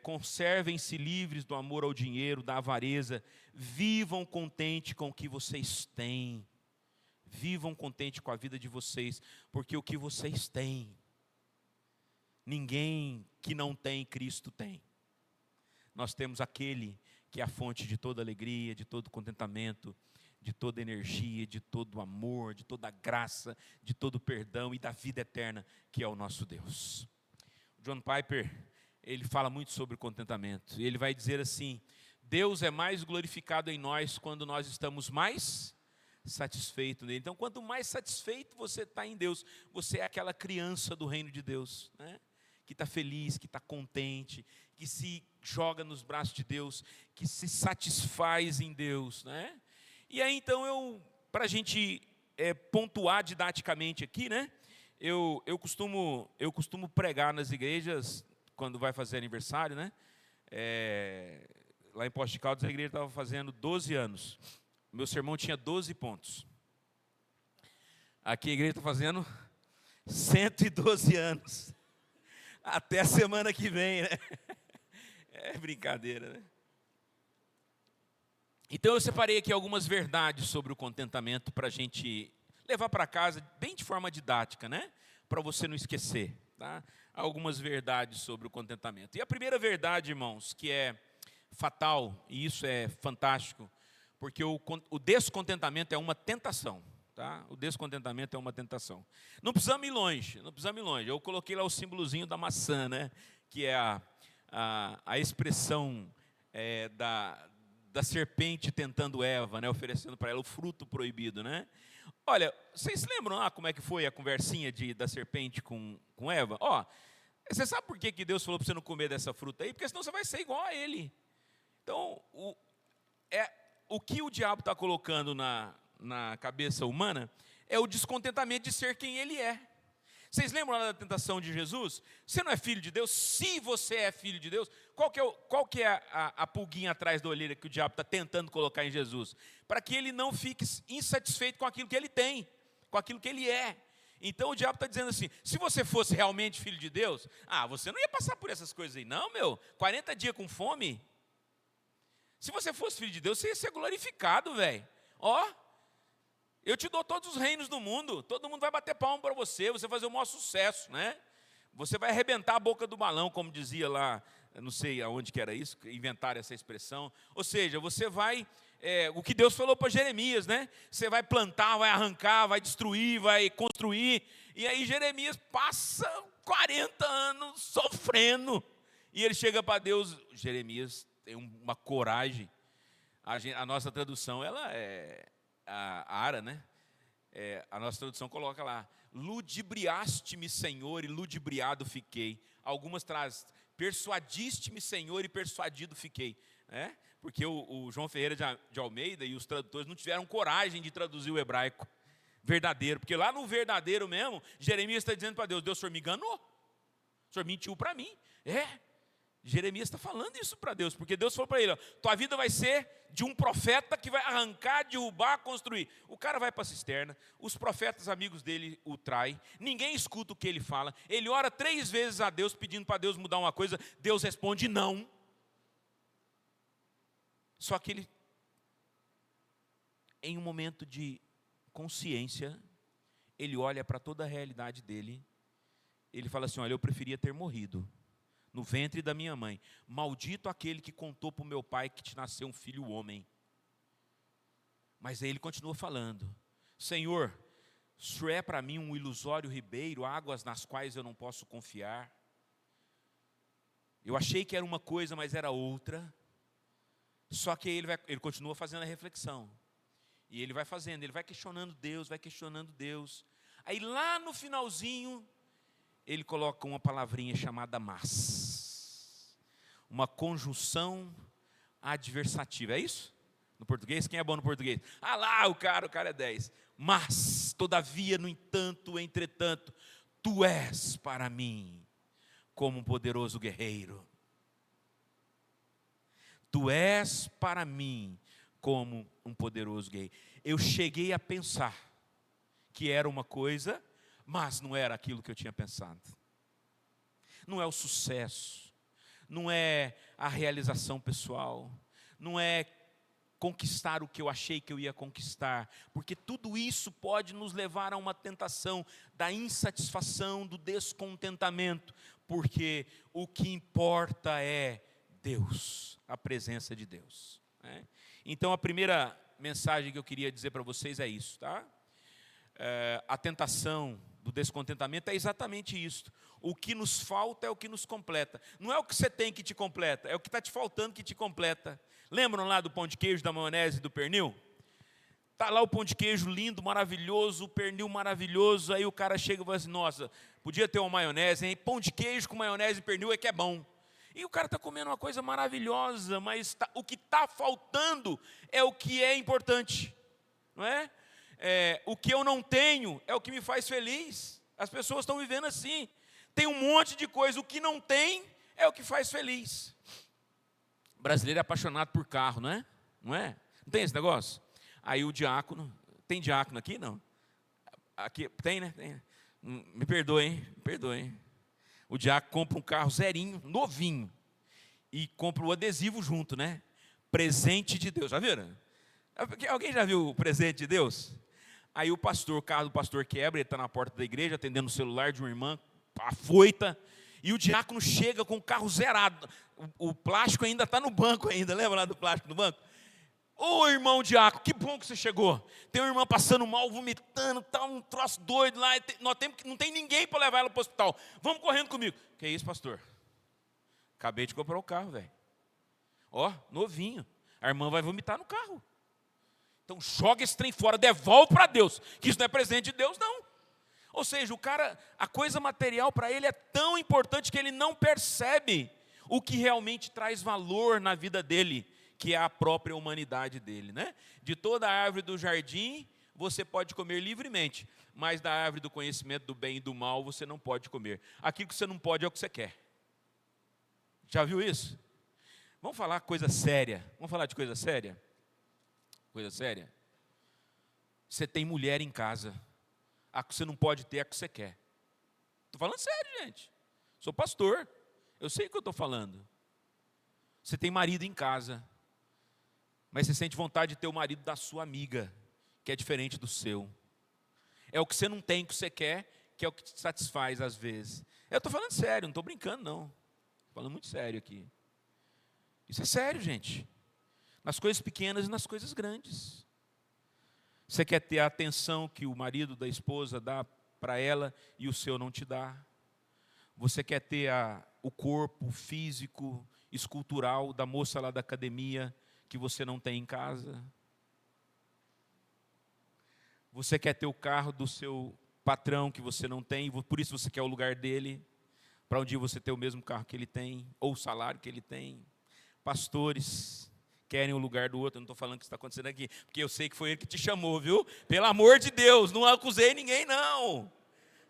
Conservem-se livres do amor ao dinheiro, da avareza, vivam contente com o que vocês têm, vivam contente com a vida de vocês, porque o que vocês têm, ninguém que não tem Cristo tem. Nós temos aquele que é a fonte de toda alegria, de todo contentamento, de toda energia, de todo amor, de toda graça, de todo perdão e da vida eterna, que é o nosso Deus. John Piper, ele fala muito sobre o contentamento, e ele vai dizer assim: Deus é mais glorificado em nós quando nós estamos mais satisfeitos nele. Então, quanto mais satisfeito você está em Deus, você é aquela criança do reino de Deus, né? Que está feliz, que está contente, que se joga nos braços de Deus, que se satisfaz em Deus, né? E aí então para a gente pontuar didaticamente aqui, né? Eu costumo pregar nas igrejas quando vai fazer aniversário, né? Lá em Poços de Caldas a igreja estava fazendo 12 anos. Meu sermão tinha 12 pontos. Aqui a igreja está fazendo 112 anos. Até a semana que vem, né? É brincadeira, né? Então eu separei aqui algumas verdades sobre o contentamento para a gente levar para casa, bem de forma didática, né? Para você não esquecer, tá? Algumas verdades sobre o contentamento. E a primeira verdade, irmãos, que é fatal, e isso é fantástico, porque o descontentamento é uma tentação. Tá? O descontentamento é uma tentação. Não precisamos ir longe, não precisamos ir longe. Eu coloquei lá o símbolozinho da maçã, né? Que é a expressão da serpente tentando Eva, né? Oferecendo para ela o fruto proibido, né? Olha, vocês lembram como é que foi a conversinha da serpente com Eva? Você sabe por que Deus falou para você não comer dessa fruta aí? Porque senão você vai ser igual a ele. Então, o que o diabo está colocando na cabeça humana é o descontentamento de ser quem ele é. Vocês lembram lá da tentação de Jesus? Você não é filho de Deus? Se você é filho de Deus, qual que é a pulguinha atrás da orelha que o diabo está tentando colocar em Jesus? Para que ele não fique insatisfeito com aquilo que ele tem, com aquilo que ele é. Então o diabo está dizendo assim, se você fosse realmente filho de Deus, você não ia passar por essas coisas aí, não, 40 dias com fome. Se você fosse filho de Deus, você ia ser glorificado, velho. Eu te dou todos os reinos do mundo, todo mundo vai bater palma para você vai fazer o maior sucesso, né? Você vai arrebentar a boca do balão, como dizia lá, não sei aonde que era isso, inventaram essa expressão. Ou seja, você vai, o que Deus falou para Jeremias, né? Você vai plantar, vai arrancar, vai destruir, vai construir. E aí Jeremias passa 40 anos sofrendo. E ele chega para Deus, Jeremias tem uma coragem. A nossa tradução, ela é a Ara, né? A nossa tradução coloca lá, ludibriaste-me, Senhor, e ludibriado fiquei. Algumas trazem, persuadiste-me, Senhor, e persuadido fiquei. Porque o João Ferreira de Almeida e os tradutores não tiveram coragem de traduzir o hebraico verdadeiro. Porque lá no verdadeiro mesmo, Jeremias está dizendo para Deus, o Senhor me enganou. O Senhor mentiu para mim. Jeremias está falando isso para Deus, porque Deus falou para ele, tua vida vai ser de um profeta que vai arrancar, derrubar, construir. O cara vai para a cisterna, os profetas amigos dele o traem, ninguém escuta o que ele fala, ele ora 3 vezes a Deus, pedindo para Deus mudar uma coisa, Deus responde não. Só que ele, em um momento de consciência, ele olha para toda a realidade dele, ele fala assim, olha, eu preferia ter morrido no ventre da minha mãe. Maldito aquele que contou para o meu pai que te nasceu um filho homem. Mas aí ele continua falando, Senhor, o Senhor é para mim um ilusório ribeiro, águas nas quais eu não posso confiar. Eu achei que era uma coisa, mas era outra. Só que ele continua fazendo a reflexão. E ele vai fazendo, ele vai questionando Deus, vai questionando Deus. Aí lá no finalzinho, ele coloca uma palavrinha chamada mas. Uma conjunção adversativa, é isso? No português? Quem é bom no português? Lá, o cara é 10. Mas, todavia, no entanto, entretanto, tu és para mim como um poderoso guerreiro. Tu és para mim como um poderoso guerreiro. Eu cheguei a pensar que era uma coisa, mas não era aquilo que eu tinha pensado. Não é o sucesso, não é a realização pessoal, não é conquistar o que eu achei que eu ia conquistar, porque tudo isso pode nos levar a uma tentação da insatisfação, do descontentamento, porque o que importa é Deus, a presença de Deus. Então a primeira mensagem que eu queria dizer para vocês é isso, tá? A tentação do descontentamento é exatamente isso. O que nos falta é o que nos completa. Não é o que você tem que te completa, é o que está te faltando que te completa. Lembram lá do pão de queijo, da maionese e do pernil? Está lá o pão de queijo lindo, maravilhoso, o pernil maravilhoso. Aí o cara chega e fala assim, nossa, podia ter uma maionese, hein? Pão de queijo com maionese e pernil é que é bom. E o cara está comendo uma coisa maravilhosa, mas o que está faltando é o que é importante, não é? O que eu não tenho é o que me faz feliz. As pessoas estão vivendo assim. Tem um monte de coisa, o que não tem é o que faz feliz. O brasileiro é apaixonado por carro, não é? Não é? Não tem esse negócio? Aí o diácono, tem diácono aqui? Não. Aqui, tem, né? Tem. Me perdoe, hein? Me perdoe, hein? O diácono compra um carro zerinho, novinho, e compra o adesivo junto, né? Presente de Deus. Já viram? Alguém já viu o presente de Deus? Aí o carro do pastor quebra, ele está na porta da igreja, atendendo o celular de uma irmã, afoita, e o diácono chega com o carro zerado. O plástico ainda está no banco ainda, lembra lá do plástico no banco? Ô irmão diácono, que bom que você chegou. Tem uma irmã passando mal, vomitando, tá um troço doido lá, não tem ninguém para levar ela para o hospital. Vamos correndo comigo. Que isso, pastor? Acabei de comprar o carro, velho. Ó, novinho. A irmã vai vomitar no carro. Então joga esse trem fora, devolve para Deus, que isso não é presente de Deus, não. Ou seja, o cara, a coisa material para ele é tão importante que ele não percebe o que realmente traz valor na vida dele, que é a própria humanidade dele, né? De toda a árvore do jardim, você pode comer livremente, mas da árvore do conhecimento do bem e do mal, você não pode comer. Aquilo que você não pode é o que você quer. Já viu isso? Vamos falar coisa séria. Vamos falar de coisa séria? Coisa séria. Você tem mulher em casa. A que você não pode ter é a que você quer. Estou falando sério, gente. Sou pastor. Eu sei o que eu estou falando. Você tem marido em casa. Mas você sente vontade de ter o marido da sua amiga, que é diferente do seu. É o que você não tem, que você quer, que é o que te satisfaz às vezes. Eu estou falando sério, não estou brincando não. Estou falando muito sério aqui. Isso é sério, gente. Nas coisas pequenas e nas coisas grandes. Você quer ter a atenção que o marido da esposa dá para ela e o seu não te dá. Você quer ter o corpo físico, escultural da moça lá da academia que você não tem em casa. Você quer ter o carro do seu patrão que você não tem, por isso você quer o lugar dele, para um dia você ter o mesmo carro que ele tem, ou o salário que ele tem. Pastores querem o lugar do outro. Eu não estou falando que isso está acontecendo aqui, porque eu sei que foi ele que te chamou, viu? Pelo amor de Deus, não acusei ninguém não.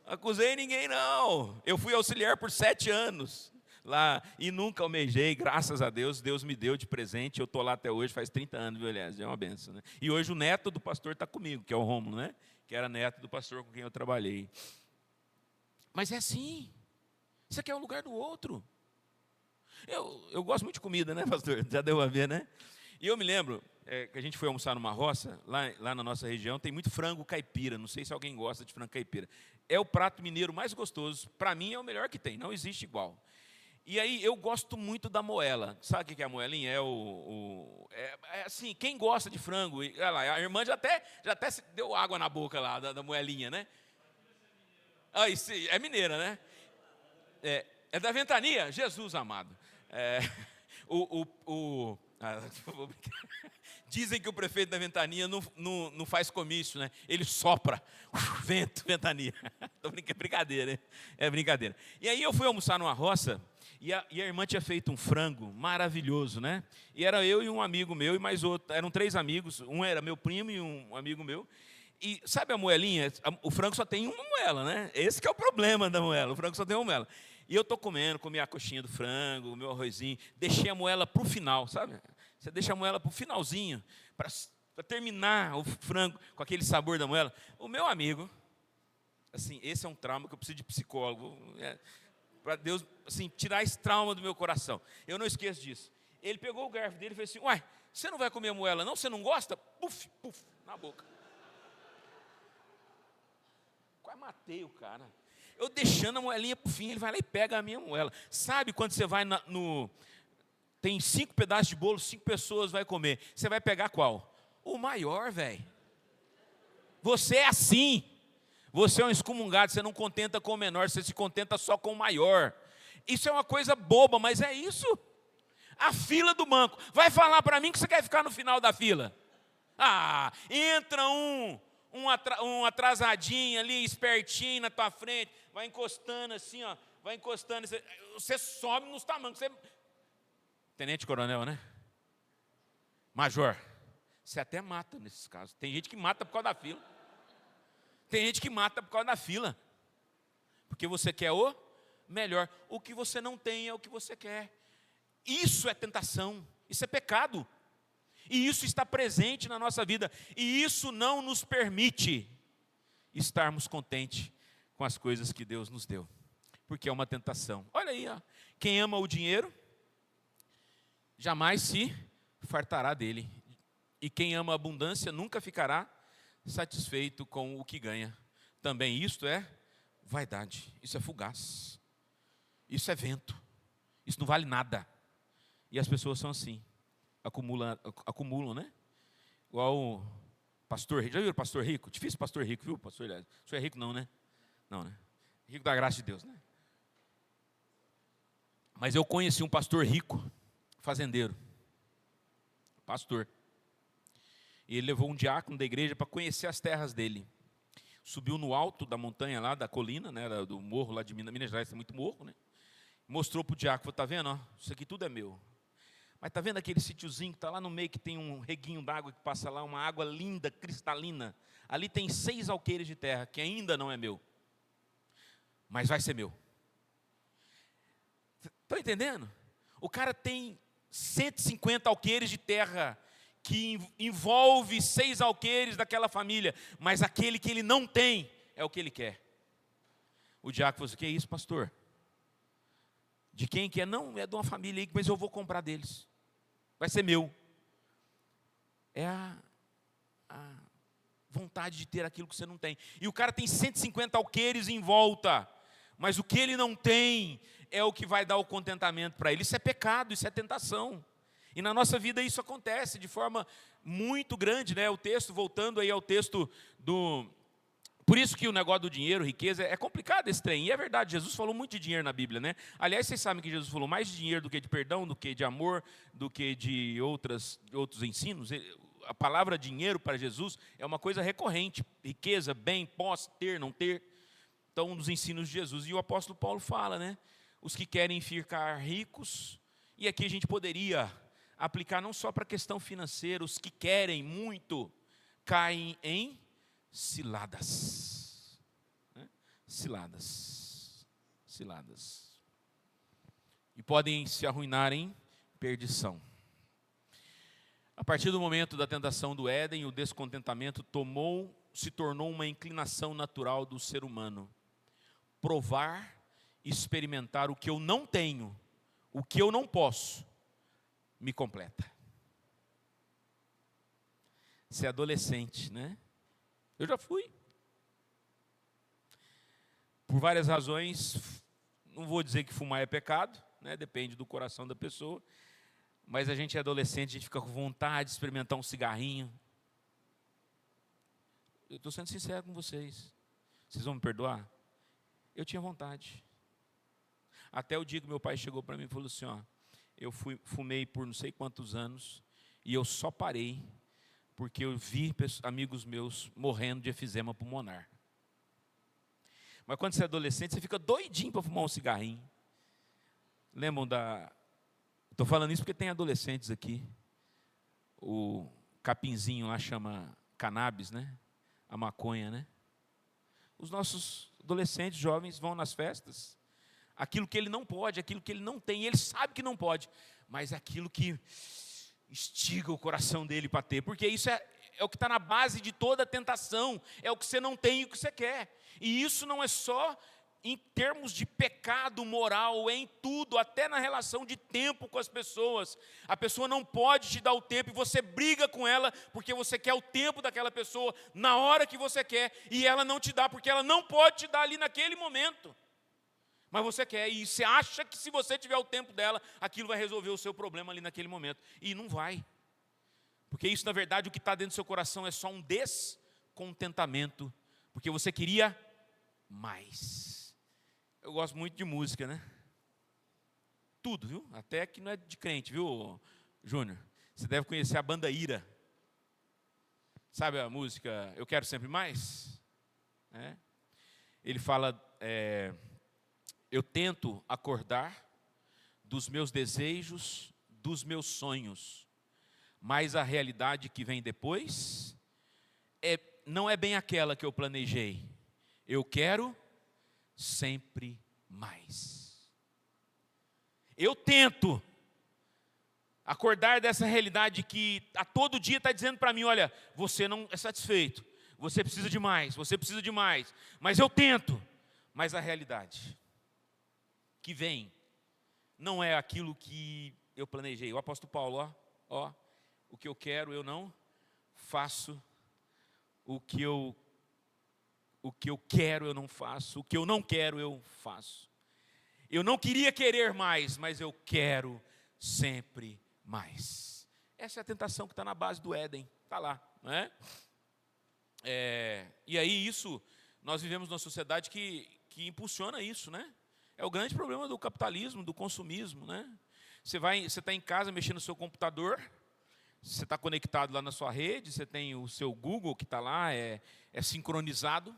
Acusei ninguém não. Eu fui auxiliar por 7 anos lá e nunca almejei, graças a Deus, Deus me deu de presente. Eu estou lá até hoje, faz 30 anos, viu, aliás, é uma benção, né? E hoje o neto do pastor está comigo, que é o Rômulo, né? Que era neto do pastor com quem eu trabalhei. Mas é assim. Isso aqui é o lugar do outro. Eu gosto muito de comida, né, pastor? Já deu a ver, né? E eu me lembro que a gente foi almoçar numa roça, lá na nossa região, tem muito frango caipira. Não sei se alguém gosta de frango caipira. É o prato mineiro mais gostoso. Para mim é o melhor que tem, não existe igual. E aí eu gosto muito da moela. Sabe o que é a moelinha? É assim, quem gosta de frango, olha lá, a irmã já até deu água na boca lá da moelinha, né? Ah, isso é mineira, né? É da Ventania, Jesus amado. Dizem que o prefeito da Ventania não faz comício, né? Ele sopra, vento, Ventania. Brincadeira, né? É brincadeira. E aí eu fui almoçar numa roça e a irmã tinha feito um frango maravilhoso, né? E era eu e um amigo meu e mais outro. Eram 3 amigos, um era meu primo e um amigo meu. E sabe a moelinha? O frango só tem uma moela, né? Esse que é o problema da moela, o frango só tem uma moela. E eu estou comi a coxinha do frango, o meu arrozinho, deixei a moela para o final, sabe? Você deixa a moela para o finalzinho, para terminar o frango com aquele sabor da moela. O meu amigo, assim, esse é um trauma que eu preciso de psicólogo, para Deus, assim, tirar esse trauma do meu coração. Eu não esqueço disso. Ele pegou o garfo dele e fez assim: uai, você não vai comer a moela não? Você não gosta? Puf, puf, na boca. Quase matei o cara. Eu deixando a moelinha para o fim, ele vai lá e pega a minha moela. Sabe quando você vai tem 5 pedaços de bolo, 5 pessoas vai comer. Você vai pegar qual? O maior, velho. Você é assim. Você é um excomungado, você não contenta com o menor, você se contenta só com o maior. Isso é uma coisa boba, mas é isso. A fila do banco. Vai falar para mim que você quer ficar no final da fila. Ah, entra um atrasadinho ali, espertinho na tua frente, vai encostando assim, ó, vai encostando, você sobe nos tamancos. Tenente coronel, né? Major, você até mata nesses casos. Tem gente que mata por causa da fila. Tem gente que mata por causa da fila. Porque você quer o melhor. O que você não tem é o que você quer. Isso é tentação, isso é pecado. E isso está presente na nossa vida. E isso não nos permite estarmos contentes com as coisas que Deus nos deu, porque é uma tentação. Olha aí, ó. Quem ama o dinheiro, jamais se fartará dele. E quem ama a abundância, nunca ficará satisfeito com o que ganha. Também isto é vaidade, isso é fugaz, isso é vento, isso não vale nada. E as pessoas são assim, acumulam, né? Igual o pastor rico. Já viram o pastor rico? Difícil pastor rico, viu, pastor? O senhor é rico não, né? Não, né? Rico da graça de Deus, né? Mas eu conheci um pastor rico, fazendeiro, pastor. E ele levou um diácono da igreja para conhecer as terras dele. Subiu no alto da montanha lá, da colina, né, do morro lá de Minas Gerais, tem muito morro, né? Mostrou para o diácono, está vendo? Ó, isso aqui tudo é meu. Mas está vendo aquele sítiozinho que está lá no meio, que tem um reguinho d'água que passa lá, uma água linda, cristalina. Ali tem 6 alqueires de terra, que ainda não é meu. Mas vai ser meu. Estão entendendo? O cara tem 150 alqueires de terra, que envolve 6 alqueires daquela família, mas aquele que ele não tem, é o que ele quer. O diácono falou assim, que é isso, pastor? De quem que é? Não, é de uma família aí, mas eu vou comprar deles. Vai ser meu. É a vontade de ter aquilo que você não tem. E o cara tem 150 alqueires em volta, mas o que ele não tem é o que vai dar o contentamento para ele. Isso é pecado, isso é tentação. E na nossa vida isso acontece de forma muito grande, né? O texto, voltando aí ao texto do... Por isso que o negócio do dinheiro, riqueza, é complicado esse trem. E é verdade, Jesus falou muito de dinheiro na Bíblia, né? Aliás, vocês sabem que Jesus falou mais de dinheiro do que de perdão, do que de amor, do que de outros ensinos. A palavra dinheiro para Jesus é uma coisa recorrente. Riqueza, bem, posse, ter, não ter. Então, um dos ensinos de Jesus. E o apóstolo Paulo fala, né? Os que querem ficar ricos. E aqui a gente poderia aplicar não só para a questão financeira. Os que querem muito caem em ciladas, né? Ciladas. E podem se arruinar em perdição. A partir do momento da tentação do Éden, o descontentamento se tornou uma inclinação natural do ser humano. Provar, experimentar o que eu não tenho, o que eu não posso, me completa. Você é adolescente, né? Eu já fui. Por várias razões, não vou dizer que fumar é pecado, né? Depende do coração da pessoa. Mas a gente é adolescente, a gente fica com vontade de experimentar um cigarrinho. Eu estou sendo sincero com vocês. Vocês vão me perdoar? Eu tinha vontade. Até o dia que meu pai chegou para mim e falou assim, ó, eu fumei por não sei quantos anos, e eu só parei porque eu vi amigos meus morrendo de efizema pulmonar. Mas quando você é adolescente, você fica doidinho para fumar um cigarrinho. Lembram estou falando isso porque tem adolescentes aqui. O capinzinho lá chama cannabis, né? A maconha, né? Os nossos adolescentes, jovens, vão nas festas. Aquilo que ele não pode, aquilo que ele não tem, ele sabe que não pode, mas aquilo que instiga o coração dele para ter, porque isso é o que está na base de toda a tentação, é o que você não tem e o que você quer. E isso não é só em termos de pecado moral, é em tudo, até na relação de tempo com as pessoas. A pessoa não pode te dar o tempo e você briga com ela porque você quer o tempo daquela pessoa na hora que você quer, e ela não te dá porque ela não pode te dar ali naquele momento. Mas você quer, e você acha que se você tiver o tempo dela, aquilo vai resolver o seu problema ali naquele momento. E não vai. Porque isso, na verdade, o que está dentro do seu coração é só um descontentamento. Porque você queria mais. Eu gosto muito de música, né? Tudo, viu? Até que não é de crente, viu, Júnior? Você deve conhecer a banda Ira. Sabe a música Eu Quero Sempre Mais? É. Ele fala... Eu tento acordar dos meus desejos, dos meus sonhos, mas a realidade que vem depois não é bem aquela que eu planejei. Eu quero sempre mais. Eu tento acordar dessa realidade que a todo dia está dizendo para mim, olha, você não é satisfeito, você precisa de mais, você precisa de mais. Mas eu tento. Mas a realidade que vem não é aquilo que eu planejei. O apóstolo Paulo, o que eu quero eu não faço, o que eu quero eu não faço, o que eu não quero eu faço. Eu não queria querer mais, mas eu quero sempre mais. Essa é a tentação que está na base do Éden, está lá, não é? E aí nós vivemos numa sociedade que impulsiona isso, né? É o grande problema do capitalismo, do consumismo, né? Você está em casa mexendo no seu computador, você está conectado lá na sua rede, você tem o seu Google que está lá, é sincronizado.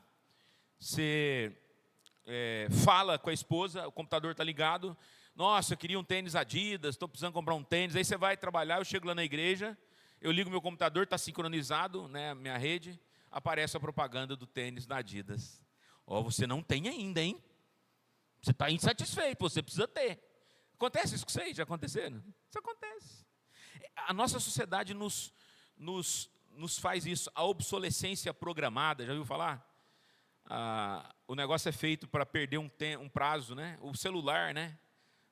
Você fala com a esposa, o computador está ligado. Nossa, eu queria um tênis Adidas, estou precisando comprar um tênis. Aí você vai trabalhar, eu chego lá na igreja, eu ligo meu computador, está sincronizado, né, a minha rede, aparece a propaganda do tênis da Adidas. Você não tem ainda, hein? Você está insatisfeito, você precisa ter. Acontece isso com vocês? Já aconteceram? Isso acontece. A nossa sociedade nos faz isso, a obsolescência programada, já ouviu falar? O negócio é feito para perder um prazo, né? O celular, né?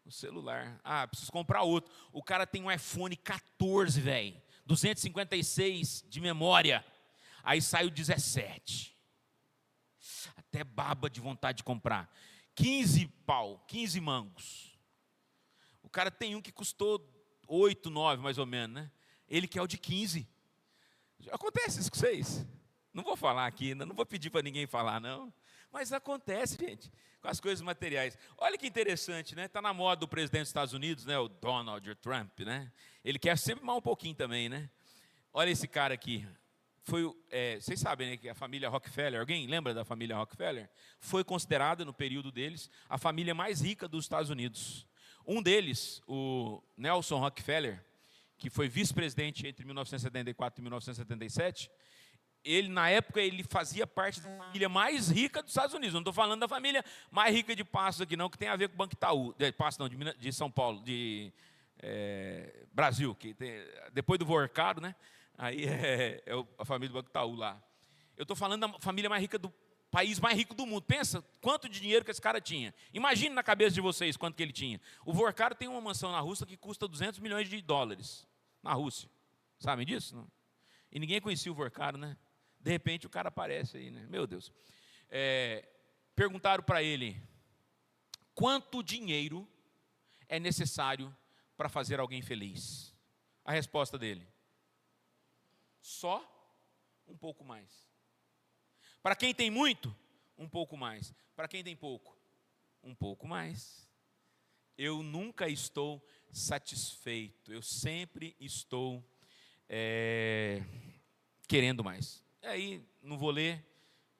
O celular. Preciso comprar outro. O cara tem um iPhone 14, velho. 256 de memória. Aí sai o 17. Até baba de vontade de comprar. 15 mangos. O cara tem um que custou 8, 9 mais ou menos, né? Ele quer o de 15. Acontece isso com vocês? Não vou falar aqui, não vou pedir para ninguém falar, não. Mas acontece, gente, com as coisas materiais. Olha que interessante, né? Está na moda do presidente dos Estados Unidos, né? O Donald Trump, né? Ele quer sempre mal um pouquinho também, né? Olha esse cara aqui. Vocês sabem, né, que a família Rockefeller, alguém lembra da família Rockefeller? Foi considerada, no período deles, a família mais rica dos Estados Unidos. Um deles, o Nelson Rockefeller, que foi vice-presidente entre 1974 e 1977, na época, ele fazia parte da família mais rica dos Estados Unidos. Não estou falando da família mais rica de Passos aqui, não, que tem a ver com o Banco Itaú. De São Paulo, de Brasil, que depois do Vorcado, né? Aí a família do Banco Itaú lá. Eu estou falando da família mais rica do país mais rico do mundo. Pensa quanto de dinheiro que esse cara tinha. Imagine na cabeça de vocês quanto que ele tinha. O Vorcado tem uma mansão na Rússia que custa 200 milhões de dólares. Na Rússia. Sabem disso? Não? E ninguém conhecia o Vorcado, né? De repente o cara aparece aí, né? Meu Deus. Perguntaram para ele, quanto dinheiro é necessário para fazer alguém feliz? A resposta dele, só um pouco mais. Para quem tem muito, um pouco mais. Para quem tem pouco, um pouco mais. Eu nunca estou satisfeito, eu sempre estou querendo mais. Aí, não vou ler,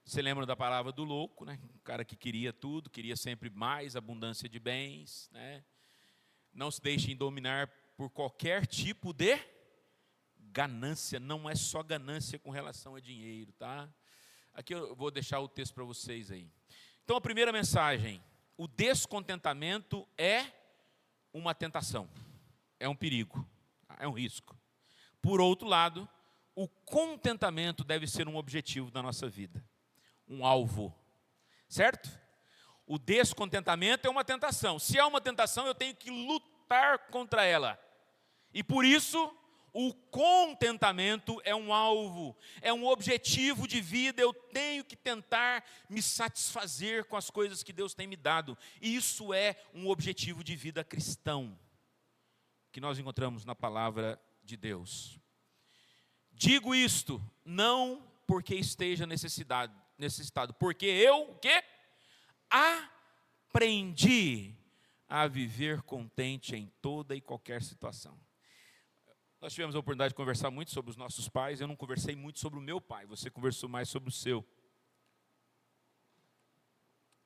você lembra da palavra do louco, né? O cara que queria tudo, queria sempre mais, abundância de bens, né? Não se deixem dominar por qualquer tipo de ganância, não é só ganância com relação a dinheiro, tá? Aqui eu vou deixar o texto para vocês aí. Então, a primeira mensagem, o descontentamento é uma tentação, é um perigo, é um risco. Por outro lado, o contentamento deve ser um objetivo da nossa vida, um alvo, certo? O descontentamento é uma tentação. Se é uma tentação, eu tenho que lutar contra ela. E por isso, o contentamento é um alvo, é um objetivo de vida. Eu tenho que tentar me satisfazer com as coisas que Deus tem me dado. E isso é um objetivo de vida cristão, que nós encontramos na palavra de Deus. Digo isto, não porque esteja necessitado, porque eu, o quê? Aprendi a viver contente em toda e qualquer situação. Nós tivemos a oportunidade de conversar muito sobre os nossos pais. Eu não conversei muito sobre o meu pai, você conversou mais sobre o seu.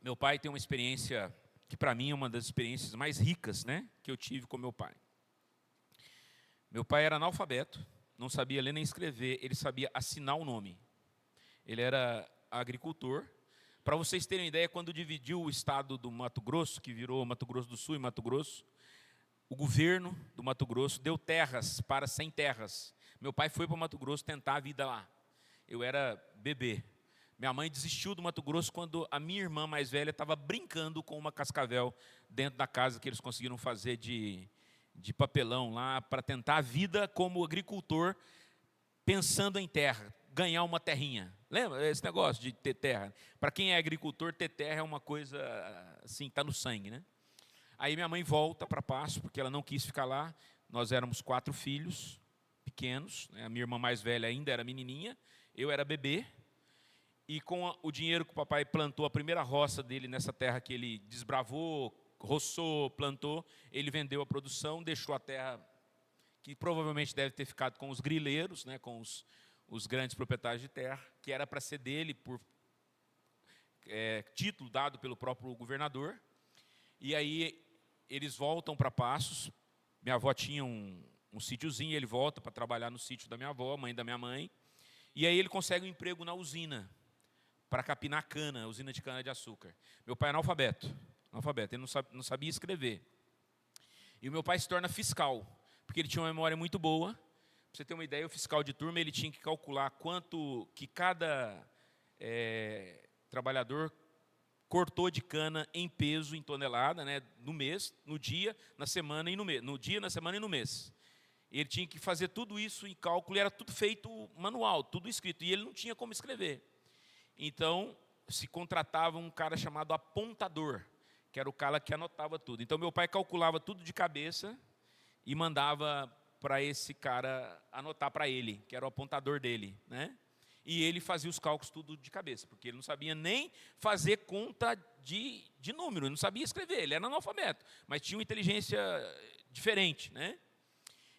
Meu pai tem uma experiência que para mim é uma das experiências mais ricas, né, que eu tive com meu pai. Meu pai era analfabeto, não sabia ler nem escrever, ele sabia assinar o nome. Ele era agricultor. Para vocês terem uma ideia, quando dividiu o estado do Mato Grosso, que virou Mato Grosso do Sul e Mato Grosso, o governo do Mato Grosso deu terras para sem terras. Meu pai foi para o Mato Grosso tentar a vida lá. Eu era bebê. Minha mãe desistiu do Mato Grosso quando a minha irmã mais velha estava brincando com uma cascavel dentro da casa que eles conseguiram fazer de papelão lá para tentar a vida como agricultor, pensando em terra, ganhar uma terrinha. Lembra esse negócio de ter terra? Para quem é agricultor, ter terra é uma coisa assim, está no sangue, né? Aí minha mãe volta para Passo, porque ela não quis ficar lá. Nós éramos 4 filhos pequenos, né? A minha irmã mais velha ainda era menininha, eu era bebê. E com o dinheiro que o papai plantou, a primeira roça dele nessa terra que ele desbravou, roçou, plantou, ele vendeu a produção, deixou a terra, que provavelmente deve ter ficado com os grileiros, né, com os grandes proprietários de terra, que era para ser dele por título dado pelo próprio governador. E aí eles voltam para Passos. Minha avó tinha um sítiozinho, ele volta para trabalhar no sítio da minha avó, mãe da minha mãe. E aí ele consegue um emprego na usina, para capinar cana, usina de cana-de-açúcar. Meu pai é analfabeto, ele não sabia escrever. E o meu pai se torna fiscal, porque ele tinha uma memória muito boa. Para você ter uma ideia, o fiscal de turma ele tinha que calcular quanto que cada trabalhador cortou de cana em peso, em tonelada, né, no mês, no dia, na semana e no mês. No dia, na semana e no mês. Ele tinha que fazer tudo isso em cálculo, e era tudo feito manual, tudo escrito, e ele não tinha como escrever. Então, se contratava um cara chamado apontador, que era o cara que anotava tudo. Então, meu pai calculava tudo de cabeça e mandava para esse cara anotar para ele, que era o apontador dele, né? E ele fazia os cálculos tudo de cabeça, porque ele não sabia nem fazer conta de número, ele não sabia escrever, ele era analfabeto, mas tinha uma inteligência diferente, né?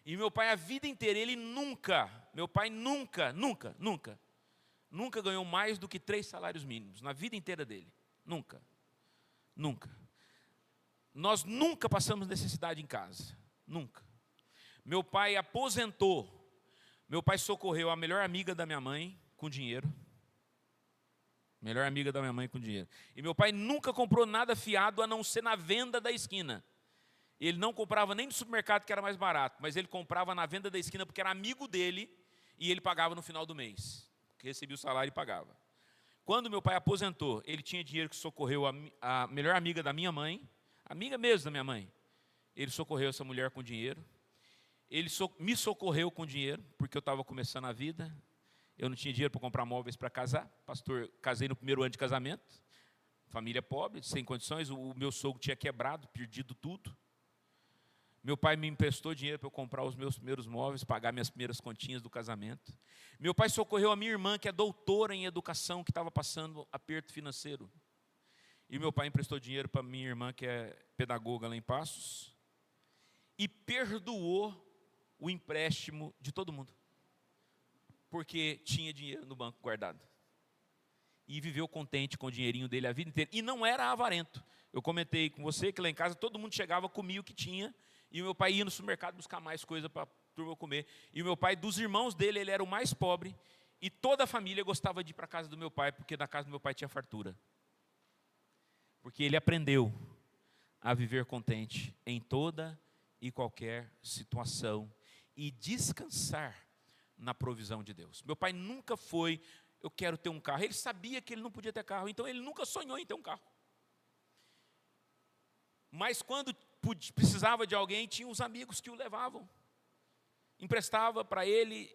E meu pai, a vida inteira, meu pai nunca ganhou mais do que 3 salários mínimos, na vida inteira dele. Nunca. Nós nunca passamos necessidade em casa. Nunca. Meu pai aposentou. Meu pai socorreu a melhor amiga da minha mãe com dinheiro. Melhor amiga da minha mãe com dinheiro. E meu pai nunca comprou nada fiado a não ser na venda da esquina. Ele não comprava nem no supermercado, que era mais barato, mas ele comprava na venda da esquina porque era amigo dele e ele pagava no final do mês. Recebia o salário e pagava. Quando meu pai aposentou, ele tinha dinheiro que socorreu a melhor amiga da minha mãe, amiga mesmo da minha mãe. Ele socorreu essa mulher com dinheiro. Ele me socorreu com dinheiro, porque eu estava começando a vida. Eu não tinha dinheiro para comprar móveis para casar. Pastor, casei no primeiro ano de casamento. Família pobre, sem condições. O meu sogro tinha quebrado, perdido tudo. Meu pai me emprestou dinheiro para eu comprar os meus primeiros móveis, pagar minhas primeiras continhas do casamento. Meu pai socorreu a minha irmã, que é doutora em educação, que estava passando aperto financeiro. E meu pai emprestou dinheiro para minha irmã, que é pedagoga lá em Passos. E perdoou o empréstimo de todo mundo. Porque tinha dinheiro no banco guardado. E viveu contente com o dinheirinho dele a vida inteira. E não era avarento. Eu comentei com você que lá em casa todo mundo chegava, comia o que tinha. E o meu pai ia no supermercado buscar mais coisa para a turma comer. E o meu pai, dos irmãos dele, ele era o mais pobre. E toda a família gostava de ir para a casa do meu pai, porque na casa do meu pai tinha fartura. Porque ele aprendeu a viver contente em toda e qualquer situação. E descansar na provisão de Deus. Meu pai nunca foi, eu quero ter um carro. Ele sabia que ele não podia ter carro, então ele nunca sonhou em ter um carro. Mas quando precisava de alguém, tinha uns amigos que o levavam. Emprestava para ele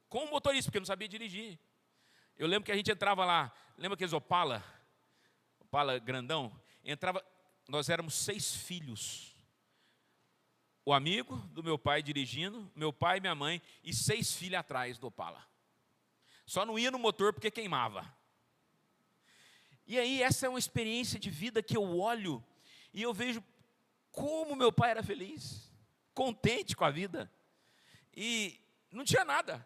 com o motorista, porque não sabia dirigir. Eu lembro que a gente entrava lá, lembra aqueles Opala grandão? Entrava, nós éramos 6 filhos. O amigo do meu pai dirigindo, meu pai e minha mãe, e 6 filhos atrás do Opala. Só não ia no motor porque queimava. E aí essa é uma experiência de vida que eu olho e eu vejo como meu pai era feliz, contente com a vida. E não tinha nada.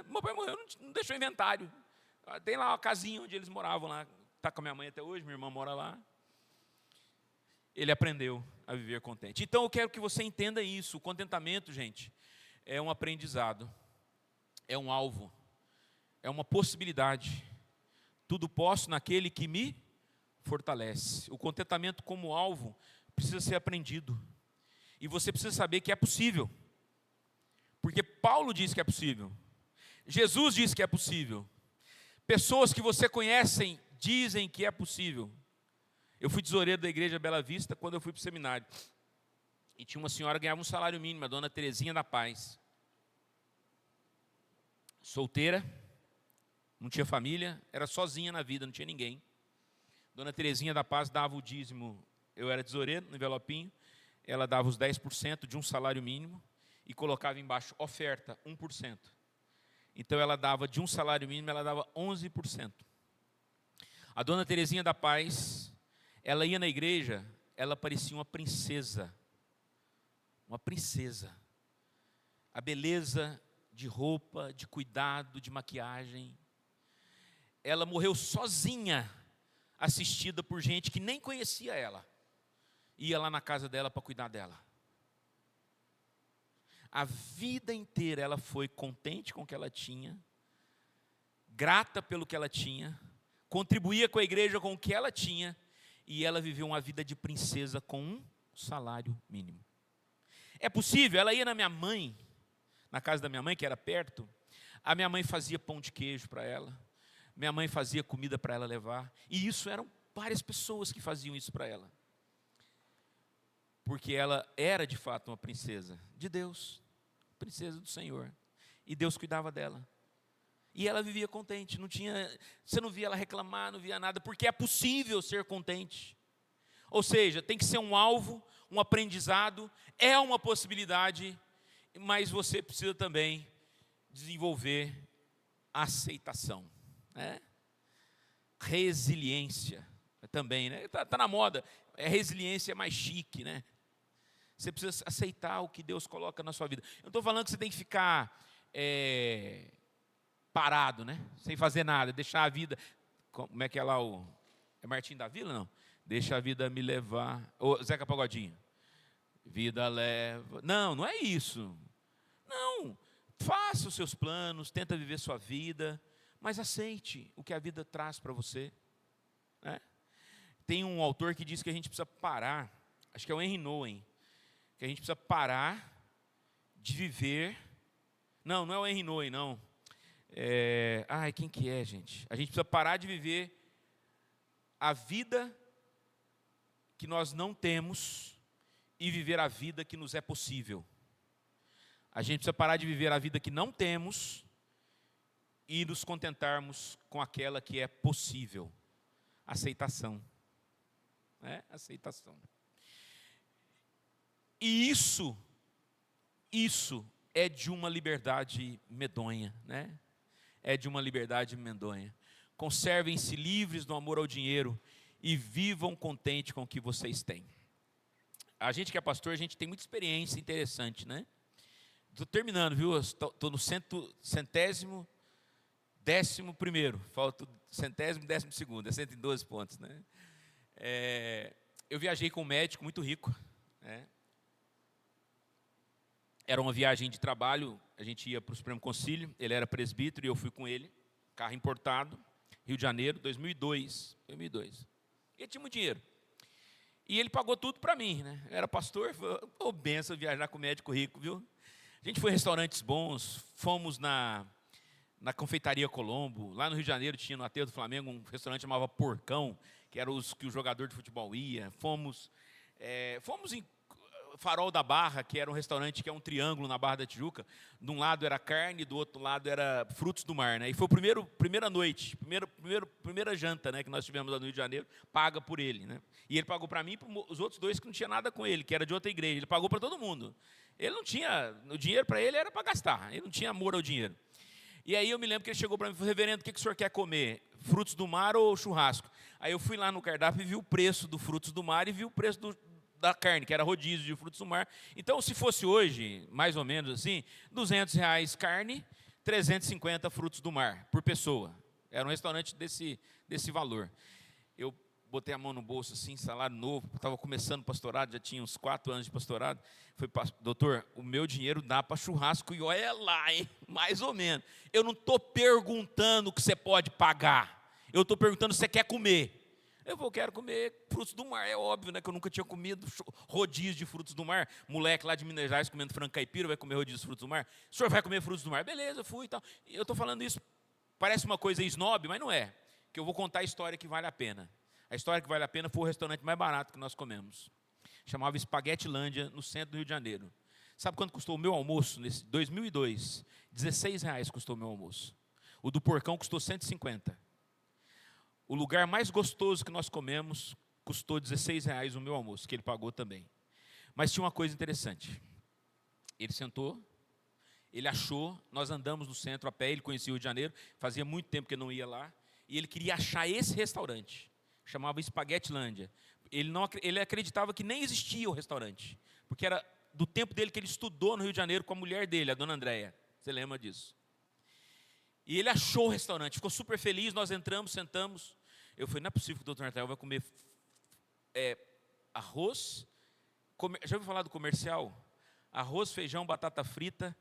Meu pai morreu, não deixou inventário. Tem lá uma casinha onde eles moravam lá. Está com a minha mãe até hoje, minha irmã mora lá. Ele aprendeu a viver contente. Então eu quero que você entenda isso. O contentamento, gente, é um aprendizado. É um alvo. É uma possibilidade. Tudo posso naquele que me fortalece. O contentamento como alvo precisa ser aprendido. E você precisa saber que é possível. Porque Paulo diz que é possível. Jesus diz que é possível. Pessoas que você conhece dizem que é possível. Eu fui tesoureiro da igreja Bela Vista quando eu fui para o seminário. E tinha uma senhora que ganhava um salário mínimo, a dona Terezinha da Paz. Solteira, não tinha família, era sozinha na vida, não tinha ninguém. Dona Terezinha da Paz dava o dízimo, eu era tesoureiro no envelopinho, ela dava os 10% de um salário mínimo e colocava embaixo oferta, 1%. Então ela dava de um salário mínimo, ela dava 11%. A Dona Terezinha da Paz, ela ia na igreja, ela parecia uma princesa. Uma princesa. A beleza de roupa, de cuidado, de maquiagem. Ela morreu sozinha, assistida por gente que nem conhecia ela. Ia lá na casa dela para cuidar dela. A vida inteira ela foi contente com o que ela tinha, grata pelo que ela tinha, contribuía com a igreja com o que ela tinha, e ela viveu uma vida de princesa com um salário mínimo. É possível, ela ia na minha mãe, na casa da minha mãe, que era perto, a minha mãe fazia pão de queijo para ela, minha mãe fazia comida para ela levar, e isso eram várias pessoas que faziam isso para ela. Porque ela era de fato uma princesa de Deus, princesa do Senhor, e Deus cuidava dela. E ela vivia contente, você não via ela reclamar, não via nada, porque é possível ser contente. Ou seja, tem que ser um alvo, um aprendizado, é uma possibilidade, mas você precisa também desenvolver aceitação, né? Resiliência também, né? Tá na moda, resiliência é mais chique, né? Você precisa aceitar o que Deus coloca na sua vida. Eu não estou falando que você tem que ficar parado, né? Sem fazer nada, deixar a vida. Como é que é lá o. É Martim da Vila, não? Deixa a vida me levar. Ô, Zeca Pagodinho. Vida leva. Não, não é isso. Não. Faça os seus planos, tenta viver sua vida, mas aceite o que a vida traz para você, né? Tem um autor que diz que a gente precisa parar, acho que é o Henry Nouwen, que a gente precisa parar de viver. Não, não é o Henry Nouwen, não. Quem que é, gente? A gente precisa parar de viver a vida que nós não temos e viver a vida que nos é possível. A gente precisa parar de viver a vida que não temos e nos contentarmos com aquela que é possível. Aceitação. Aceitação. E isso é de uma liberdade medonha, né? É de uma liberdade medonha. Conservem-se livres do amor ao dinheiro e vivam contente com o que vocês têm. A gente que é pastor, a gente tem muita experiência interessante, né? Estou terminando, viu? Estou no 100º, 11º. Falta o 100º, 12º. É 112 pontos, né? Eu viajei com um médico muito rico, né? Era uma viagem de trabalho, a gente ia para o Supremo Concílio, ele era presbítero e eu fui com ele, carro importado, Rio de Janeiro, 2002. Ele tinha muito dinheiro. E ele pagou tudo para mim, né? Eu era pastor, foi benção viajar com médico rico, viu? A gente foi em restaurantes bons, fomos na Confeitaria Colombo, lá no Rio de Janeiro tinha no Aterro do Flamengo um restaurante que chamava Porcão, que era os que o jogador de futebol ia. Fomos em Farol da Barra, que era um restaurante que é um triângulo na Barra da Tijuca. De um lado era carne, do outro lado era frutos do mar, né? E foi a primeira noite, primeira janta, né, que nós tivemos lá no Rio de Janeiro, paga por ele, né? E ele pagou para mim e para os outros dois que não tinha nada com ele, que era de outra igreja. Ele pagou para todo mundo. Ele não tinha, o dinheiro para ele era para gastar, ele não tinha amor ao dinheiro. E aí eu me lembro que ele chegou para mim e falou: reverendo, o que o senhor quer comer? Frutos do mar ou churrasco? Aí eu fui lá no cardápio e vi o preço do frutos do mar e vi o preço da carne, que era rodízio de frutos do mar. Então, se fosse hoje, mais ou menos assim, R$200 carne, 350 frutos do mar por pessoa. Era um restaurante desse valor. Eu botei a mão no bolso assim, salário novo, estava começando o pastorado, já tinha uns 4 anos de pastorado. Falei: doutor, o meu dinheiro dá para churrasco e olha lá, hein? Mais ou menos. Eu não estou perguntando o que você pode pagar, eu estou perguntando se você quer comer. Eu quero comer frutos do mar. É óbvio, né, que eu nunca tinha comido rodízio de frutos do mar. Moleque lá de Minas Gerais comendo frango caipira, vai comer rodízio de frutos do mar. O senhor vai comer frutos do mar? Beleza, eu fui e tal. E eu estou falando isso, parece uma coisa snob, mas não é. Que eu vou contar a história que vale a pena. A história que vale a pena foi o restaurante mais barato que nós comemos. Chamava Espaguetilândia, no centro do Rio de Janeiro. Sabe quanto custou o meu almoço? Nesse 2002, R$16 custou o meu almoço. O do porcão custou 150. O lugar mais gostoso que nós comemos custou R$16 o meu almoço, que ele pagou também. Mas tinha uma coisa interessante. Ele sentou, ele achou, nós andamos no centro a pé, ele conhecia o Rio de Janeiro, fazia muito tempo que eu não ia lá, e ele queria achar esse restaurante, chamava Espaguetilândia. Ele acreditava que nem existia o restaurante, porque era do tempo dele que ele estudou no Rio de Janeiro com a mulher dele, a dona Andréia. Você lembra disso? E ele achou o restaurante, ficou super feliz, nós entramos, sentamos. Eu falei, não é possível que o doutor Nathanael vai comer arroz. Já ouviu falar do comercial? Arroz, feijão, batata frita,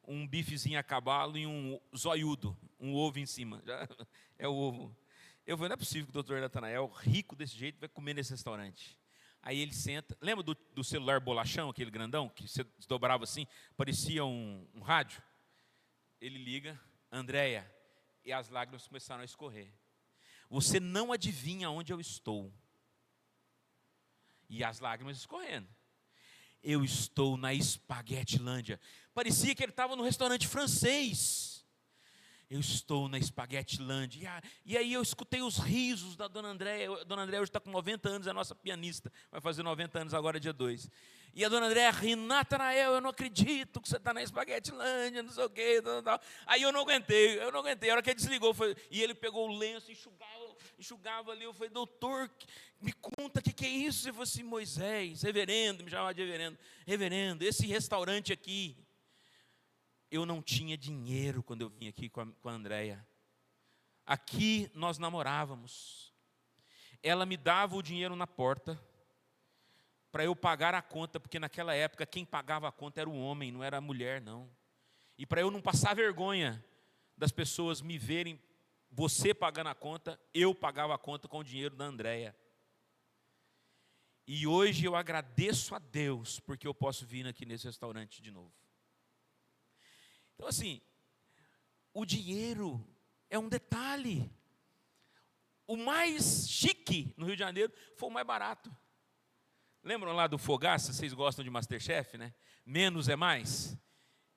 um bifezinho a cavalo e um zoiudo, um ovo em cima. É o ovo. Eu falei, não é possível que o doutor Nathanael, rico desse jeito, vai comer nesse restaurante. Aí ele senta, lembra do celular bolachão, aquele grandão, que você desdobrava assim, parecia um rádio? Ele liga, Andréia, e as lágrimas começaram a escorrer. Você não adivinha onde eu estou. E as lágrimas escorrendo. Eu estou na Espaguetilândia. Parecia que ele estava no restaurante francês. Eu estou na Espaguetilândia. E aí eu escutei os risos da dona Andréia. A dona Andréia hoje está com 90 anos, é a nossa pianista. Vai fazer 90 anos agora, dia 2. E a dona Andréia rindo, Nathanael, eu não acredito que você está na Espaguetilândia, não sei o quê. Tal. Aí eu não aguentei. A hora que ele desligou, e ele pegou o lenço e enxugava ali. Eu falei, doutor, me conta o que é isso? Ele falou assim, Moisés, reverendo, me chamava de reverendo. Reverendo, esse restaurante aqui. Eu não tinha dinheiro quando eu vim aqui com a Andréia. Aqui nós namorávamos. Ela me dava o dinheiro na porta para eu pagar a conta, porque naquela época quem pagava a conta era o homem, não era a mulher, não. E para eu não passar vergonha das pessoas me verem, você pagando a conta, eu pagava a conta com o dinheiro da Andréia. E hoje eu agradeço a Deus, porque eu posso vir aqui nesse restaurante de novo. Então assim, o dinheiro é um detalhe. O mais chique no Rio de Janeiro foi o mais barato. Lembram lá do Fogaça? Vocês gostam de MasterChef, né? Menos é mais.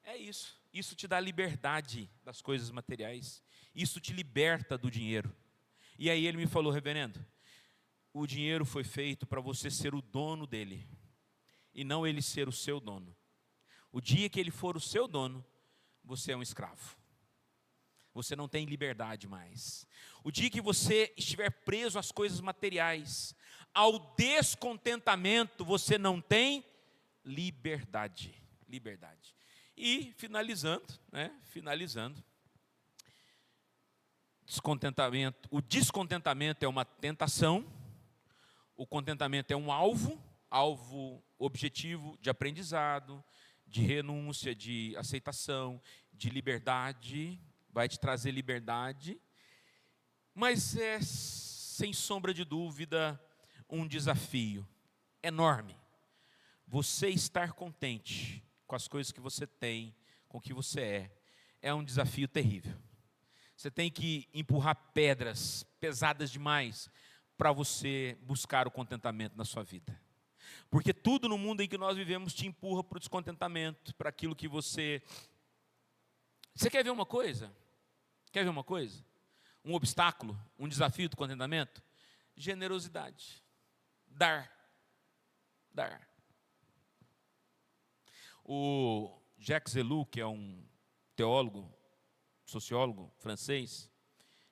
É isso. Isso te dá liberdade das coisas materiais. Isso te liberta do dinheiro. E aí ele me falou, reverendo, o dinheiro foi feito para você ser o dono dele. E não ele ser o seu dono. O dia que ele for o seu dono, você é um escravo. Você não tem liberdade mais. O dia que você estiver preso às coisas materiais, ao descontentamento, você não tem liberdade. Liberdade. E finalizando, o descontentamento é uma tentação, o contentamento é um alvo objetivo de aprendizado, de renúncia, de aceitação, de liberdade, vai te trazer liberdade, mas é, sem sombra de dúvida, um desafio enorme. Você estar contente com as coisas que você tem, com o que você é um desafio terrível. Você tem que empurrar pedras pesadas demais para você buscar o contentamento na sua vida. Porque tudo no mundo em que nós vivemos te empurra para o descontentamento, para aquilo que você... Você quer ver uma coisa? Quer ver uma coisa? Um obstáculo, um desafio do contentamento? Generosidade. Dar. O Jacques Ellul, que é um teólogo, sociólogo francês,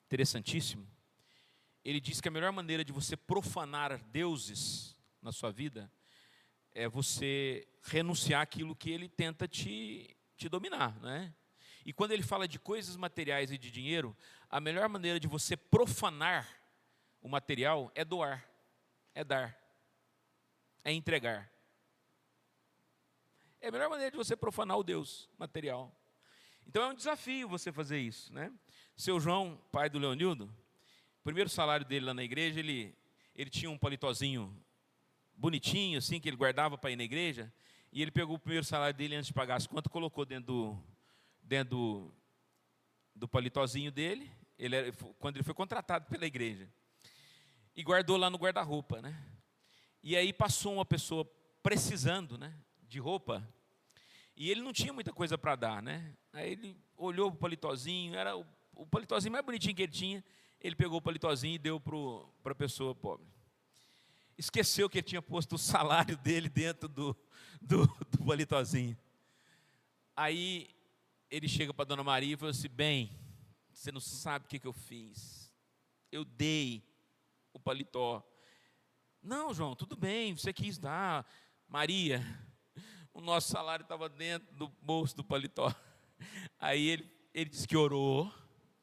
interessantíssimo, ele diz que a melhor maneira de você profanar deuses na sua vida é você renunciar àquilo que ele tenta te dominar, né? E quando ele fala de coisas materiais e de dinheiro, a melhor maneira de você profanar o material é doar, é dar, é entregar. É a melhor maneira de você profanar o Deus material. Então é um desafio você fazer isso, né? Seu João, pai do Leonildo, o primeiro salário dele lá na igreja, ele ele tinha um palitozinho bonitinho, assim, que ele guardava para ir na igreja, e ele pegou o primeiro salário dele antes de pagar as contas, colocou dentro do palitozinho dele, quando ele foi contratado pela igreja, e guardou lá no guarda-roupa, né? E aí passou uma pessoa precisando, né, de roupa, e ele não tinha muita coisa para dar, né? Aí ele olhou para o palitozinho, era o palitozinho mais bonitinho que ele tinha, ele pegou o palitozinho e deu para a pessoa pobre. Esqueceu que ele tinha posto o salário dele dentro do palitozinho. Aí ele chega para a Dona Maria e fala assim: bem, você não sabe o que eu fiz. Eu dei o paletó. Não, João, tudo bem, você quis dar. Maria, o nosso salário estava dentro do bolso do paletó. Aí ele disse que orou,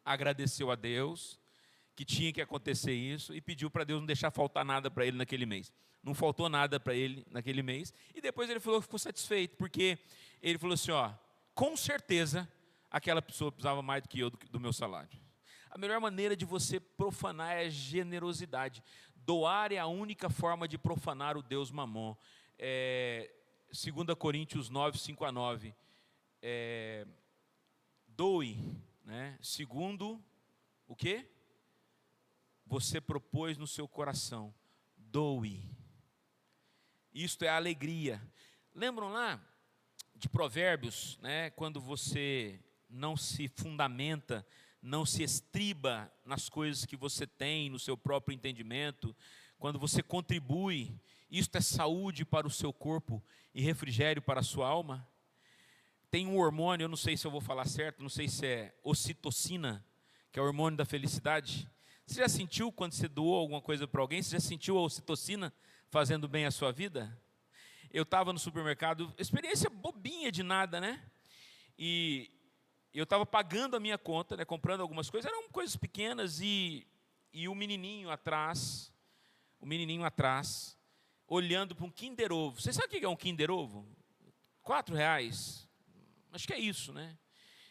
agradeceu a Deus, que tinha que acontecer isso, e pediu para Deus não deixar faltar nada para ele naquele mês. Não faltou nada para ele naquele mês, e depois ele falou que ficou satisfeito, porque ele falou assim: ó, com certeza aquela pessoa precisava mais do que eu do meu salário. A melhor maneira de você profanar é a generosidade. Doar é a única forma de profanar o Deus Mamon. 2 Coríntios 9, 5-9. Doe, né, segundo o quê? Você propôs no seu coração. Doe. Isto é a alegria. Lembram lá de Provérbios, né, quando você não se fundamenta, não se estriba nas coisas que você tem, no seu próprio entendimento, quando você contribui, isto é saúde para o seu corpo e refrigério para a sua alma. Tem um hormônio, eu não sei se eu vou falar certo, não sei se é ocitocina, que é o hormônio da felicidade. Você já sentiu quando você doou alguma coisa para alguém? Você já sentiu a ocitocina fazendo bem à sua vida? Eu estava no supermercado, experiência bobinha de nada, né? E eu estava pagando a minha conta, né, comprando algumas coisas, eram coisas pequenas, e o menininho atrás, olhando para um Kinder Ovo. Você sabe o que é um Kinder Ovo? R$4, acho que é isso, né?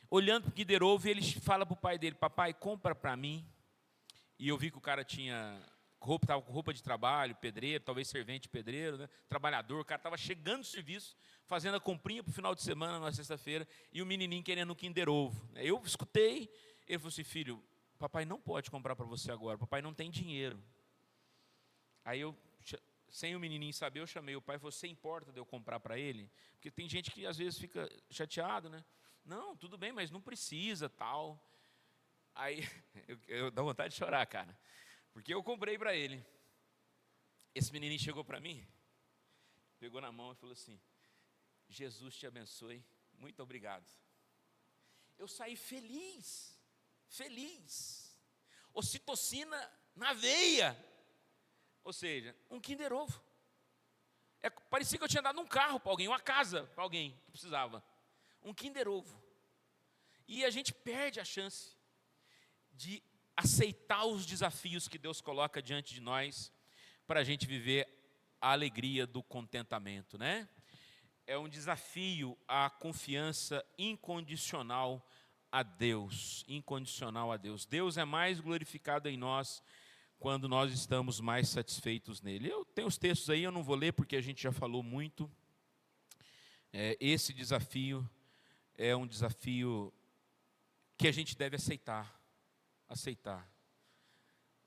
Olhando para o Kinder Ovo, e ele fala para o pai dele: papai, compra para mim. E eu vi que o cara estava com roupa de trabalho, pedreiro, talvez servente pedreiro, né? Trabalhador, o cara estava chegando do serviço, fazendo a comprinha para o final de semana, na sexta-feira, e o menininho querendo um Kinder Ovo. Eu escutei, ele falou assim: filho, papai não pode comprar para você agora, papai não tem dinheiro. Aí eu, sem o menininho saber, eu chamei o pai e falei: você importa de eu comprar para ele? Porque tem gente que às vezes fica chateado, né? Não, tudo bem, mas não precisa, tal. Aí, eu dá vontade de chorar, cara, porque eu comprei para ele. Esse menininho chegou para mim, pegou na mão e falou assim: Jesus te abençoe, muito obrigado. Eu saí feliz, ocitocina na veia, ou seja, um Kinder Ovo. Parecia que eu tinha dado um carro para alguém, uma casa para alguém que precisava, um Kinder Ovo. E a gente perde a chance de aceitar os desafios que Deus coloca diante de nós, para a gente viver a alegria do contentamento, né? É um desafio à confiança incondicional a Deus, Deus é mais glorificado em nós quando nós estamos mais satisfeitos nele. Eu tenho os textos aí, eu não vou ler porque a gente já falou muito. Esse desafio é um desafio que a gente deve aceitar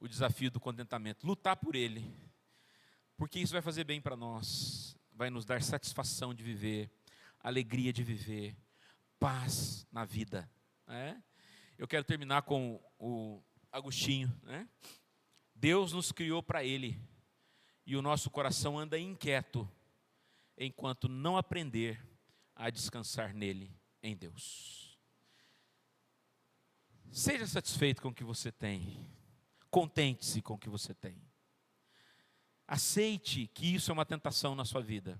o desafio do contentamento, lutar por ele, porque isso vai fazer bem para nós, vai nos dar satisfação de viver, alegria de viver, paz na vida, né? Eu quero terminar com o Agostinho, né? Deus nos criou para Ele, e o nosso coração anda inquieto, enquanto não aprender a descansar nele, em Deus. Seja satisfeito com o que você tem, contente-se com o que você tem. Aceite que isso é uma tentação na sua vida.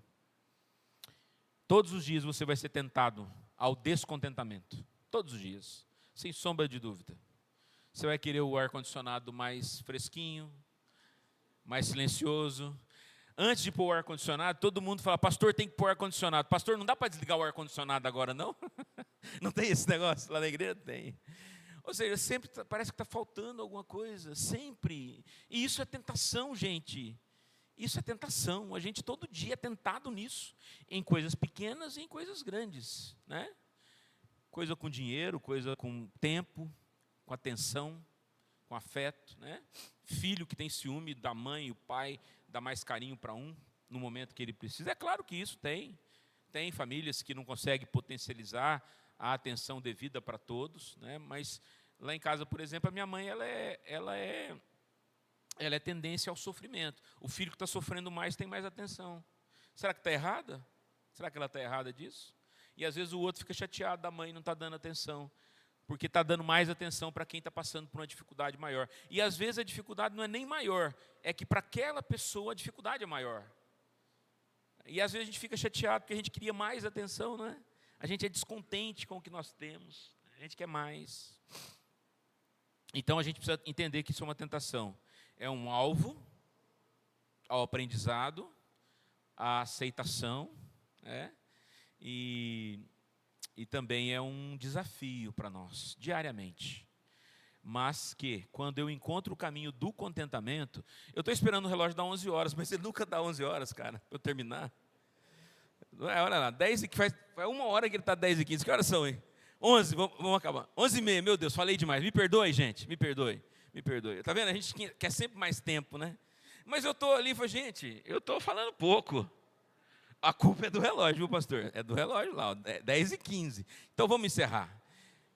Todos os dias você vai ser tentado ao descontentamento, todos os dias, sem sombra de dúvida. Você vai querer o ar-condicionado mais fresquinho, mais silencioso. Antes de pôr o ar-condicionado, todo mundo fala: pastor, tem que pôr ar-condicionado. Pastor, não dá para desligar o ar-condicionado agora, não? Não tem esse negócio lá na igreja? Tem. Ou seja, sempre parece que está faltando alguma coisa, sempre. E isso é tentação, gente. Isso é tentação. A gente todo dia é tentado nisso, em coisas pequenas e em coisas grandes, né? Coisa com dinheiro, coisa com tempo, com atenção, com afeto, né? Filho que tem ciúme da mãe e o pai dá mais carinho para um no momento que ele precisa. É claro que isso tem. Tem famílias que não conseguem potencializar a atenção devida para todos, né? Mas lá em casa, por exemplo, a minha mãe ela é tendência ao sofrimento. O filho que está sofrendo mais tem mais atenção. Será que está errada? Será que ela está errada disso? E às vezes o outro fica chateado da mãe não está dando atenção, porque está dando mais atenção para quem está passando por uma dificuldade maior. E às vezes a dificuldade não é nem maior, é que para aquela pessoa a dificuldade é maior. E às vezes a gente fica chateado porque a gente queria mais atenção, não é? A gente é descontente com o que nós temos, a gente quer mais. Então a gente precisa entender que isso é uma tentação. É um alvo ao aprendizado, à aceitação, né? E também é um desafio para nós, diariamente. Mas que, quando eu encontro o caminho do contentamento, eu estou esperando o relógio dar 11 horas, mas ele nunca dá 11 horas, cara, para eu terminar. Olha lá, 10 e faz 1 hora que ele está 10 e 15. Que horas são aí? 11, vamos acabar. 11h30, meu Deus, falei demais. Me perdoe, gente, me perdoe. Está vendo? A gente quer sempre mais tempo, né? Mas eu estou ali e falo, gente, eu estou falando pouco. A culpa é do relógio, viu, pastor? É do relógio lá, 10h15. Então vamos encerrar.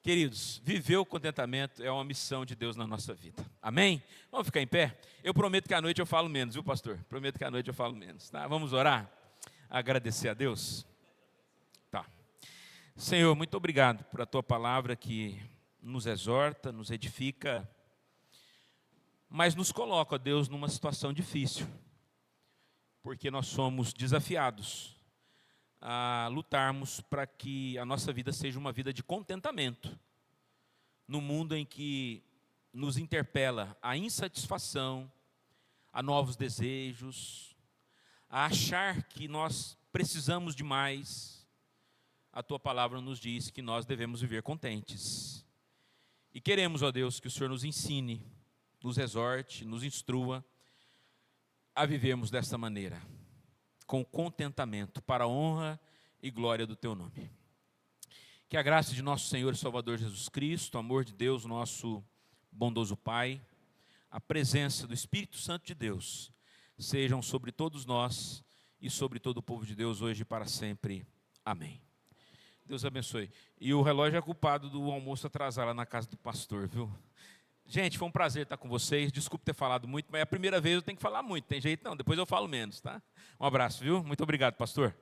Queridos, viver o contentamento é uma missão de Deus na nossa vida. Amém? Vamos ficar em pé? Eu prometo que à noite eu falo menos, viu, pastor? Prometo que à noite eu falo menos, tá? Vamos orar? Agradecer a Deus? Tá. Senhor, muito obrigado por a tua palavra que nos exorta, nos edifica, mas nos coloca, ó Deus, numa situação difícil, porque nós somos desafiados a lutarmos para que a nossa vida seja uma vida de contentamento, no mundo em que nos interpela a insatisfação, a novos desejos, a achar que nós precisamos de mais. A tua palavra nos diz que nós devemos viver contentes. E queremos, ó Deus, que o Senhor nos ensine, nos exorte, nos instrua a vivermos desta maneira, com contentamento, para a honra e glória do teu nome. Que a graça de nosso Senhor e Salvador Jesus Cristo, o amor de Deus, nosso bondoso Pai, a presença do Espírito Santo de Deus, sejam sobre todos nós e sobre todo o povo de Deus, hoje e para sempre. Amém. Deus abençoe. E o relógio é culpado do almoço atrasar lá na casa do pastor, viu? Gente, foi um prazer estar com vocês. Desculpe ter falado muito, mas é a primeira vez eu tenho que falar muito. Tem jeito não, depois eu falo menos, tá? Um abraço, viu? Muito obrigado, pastor.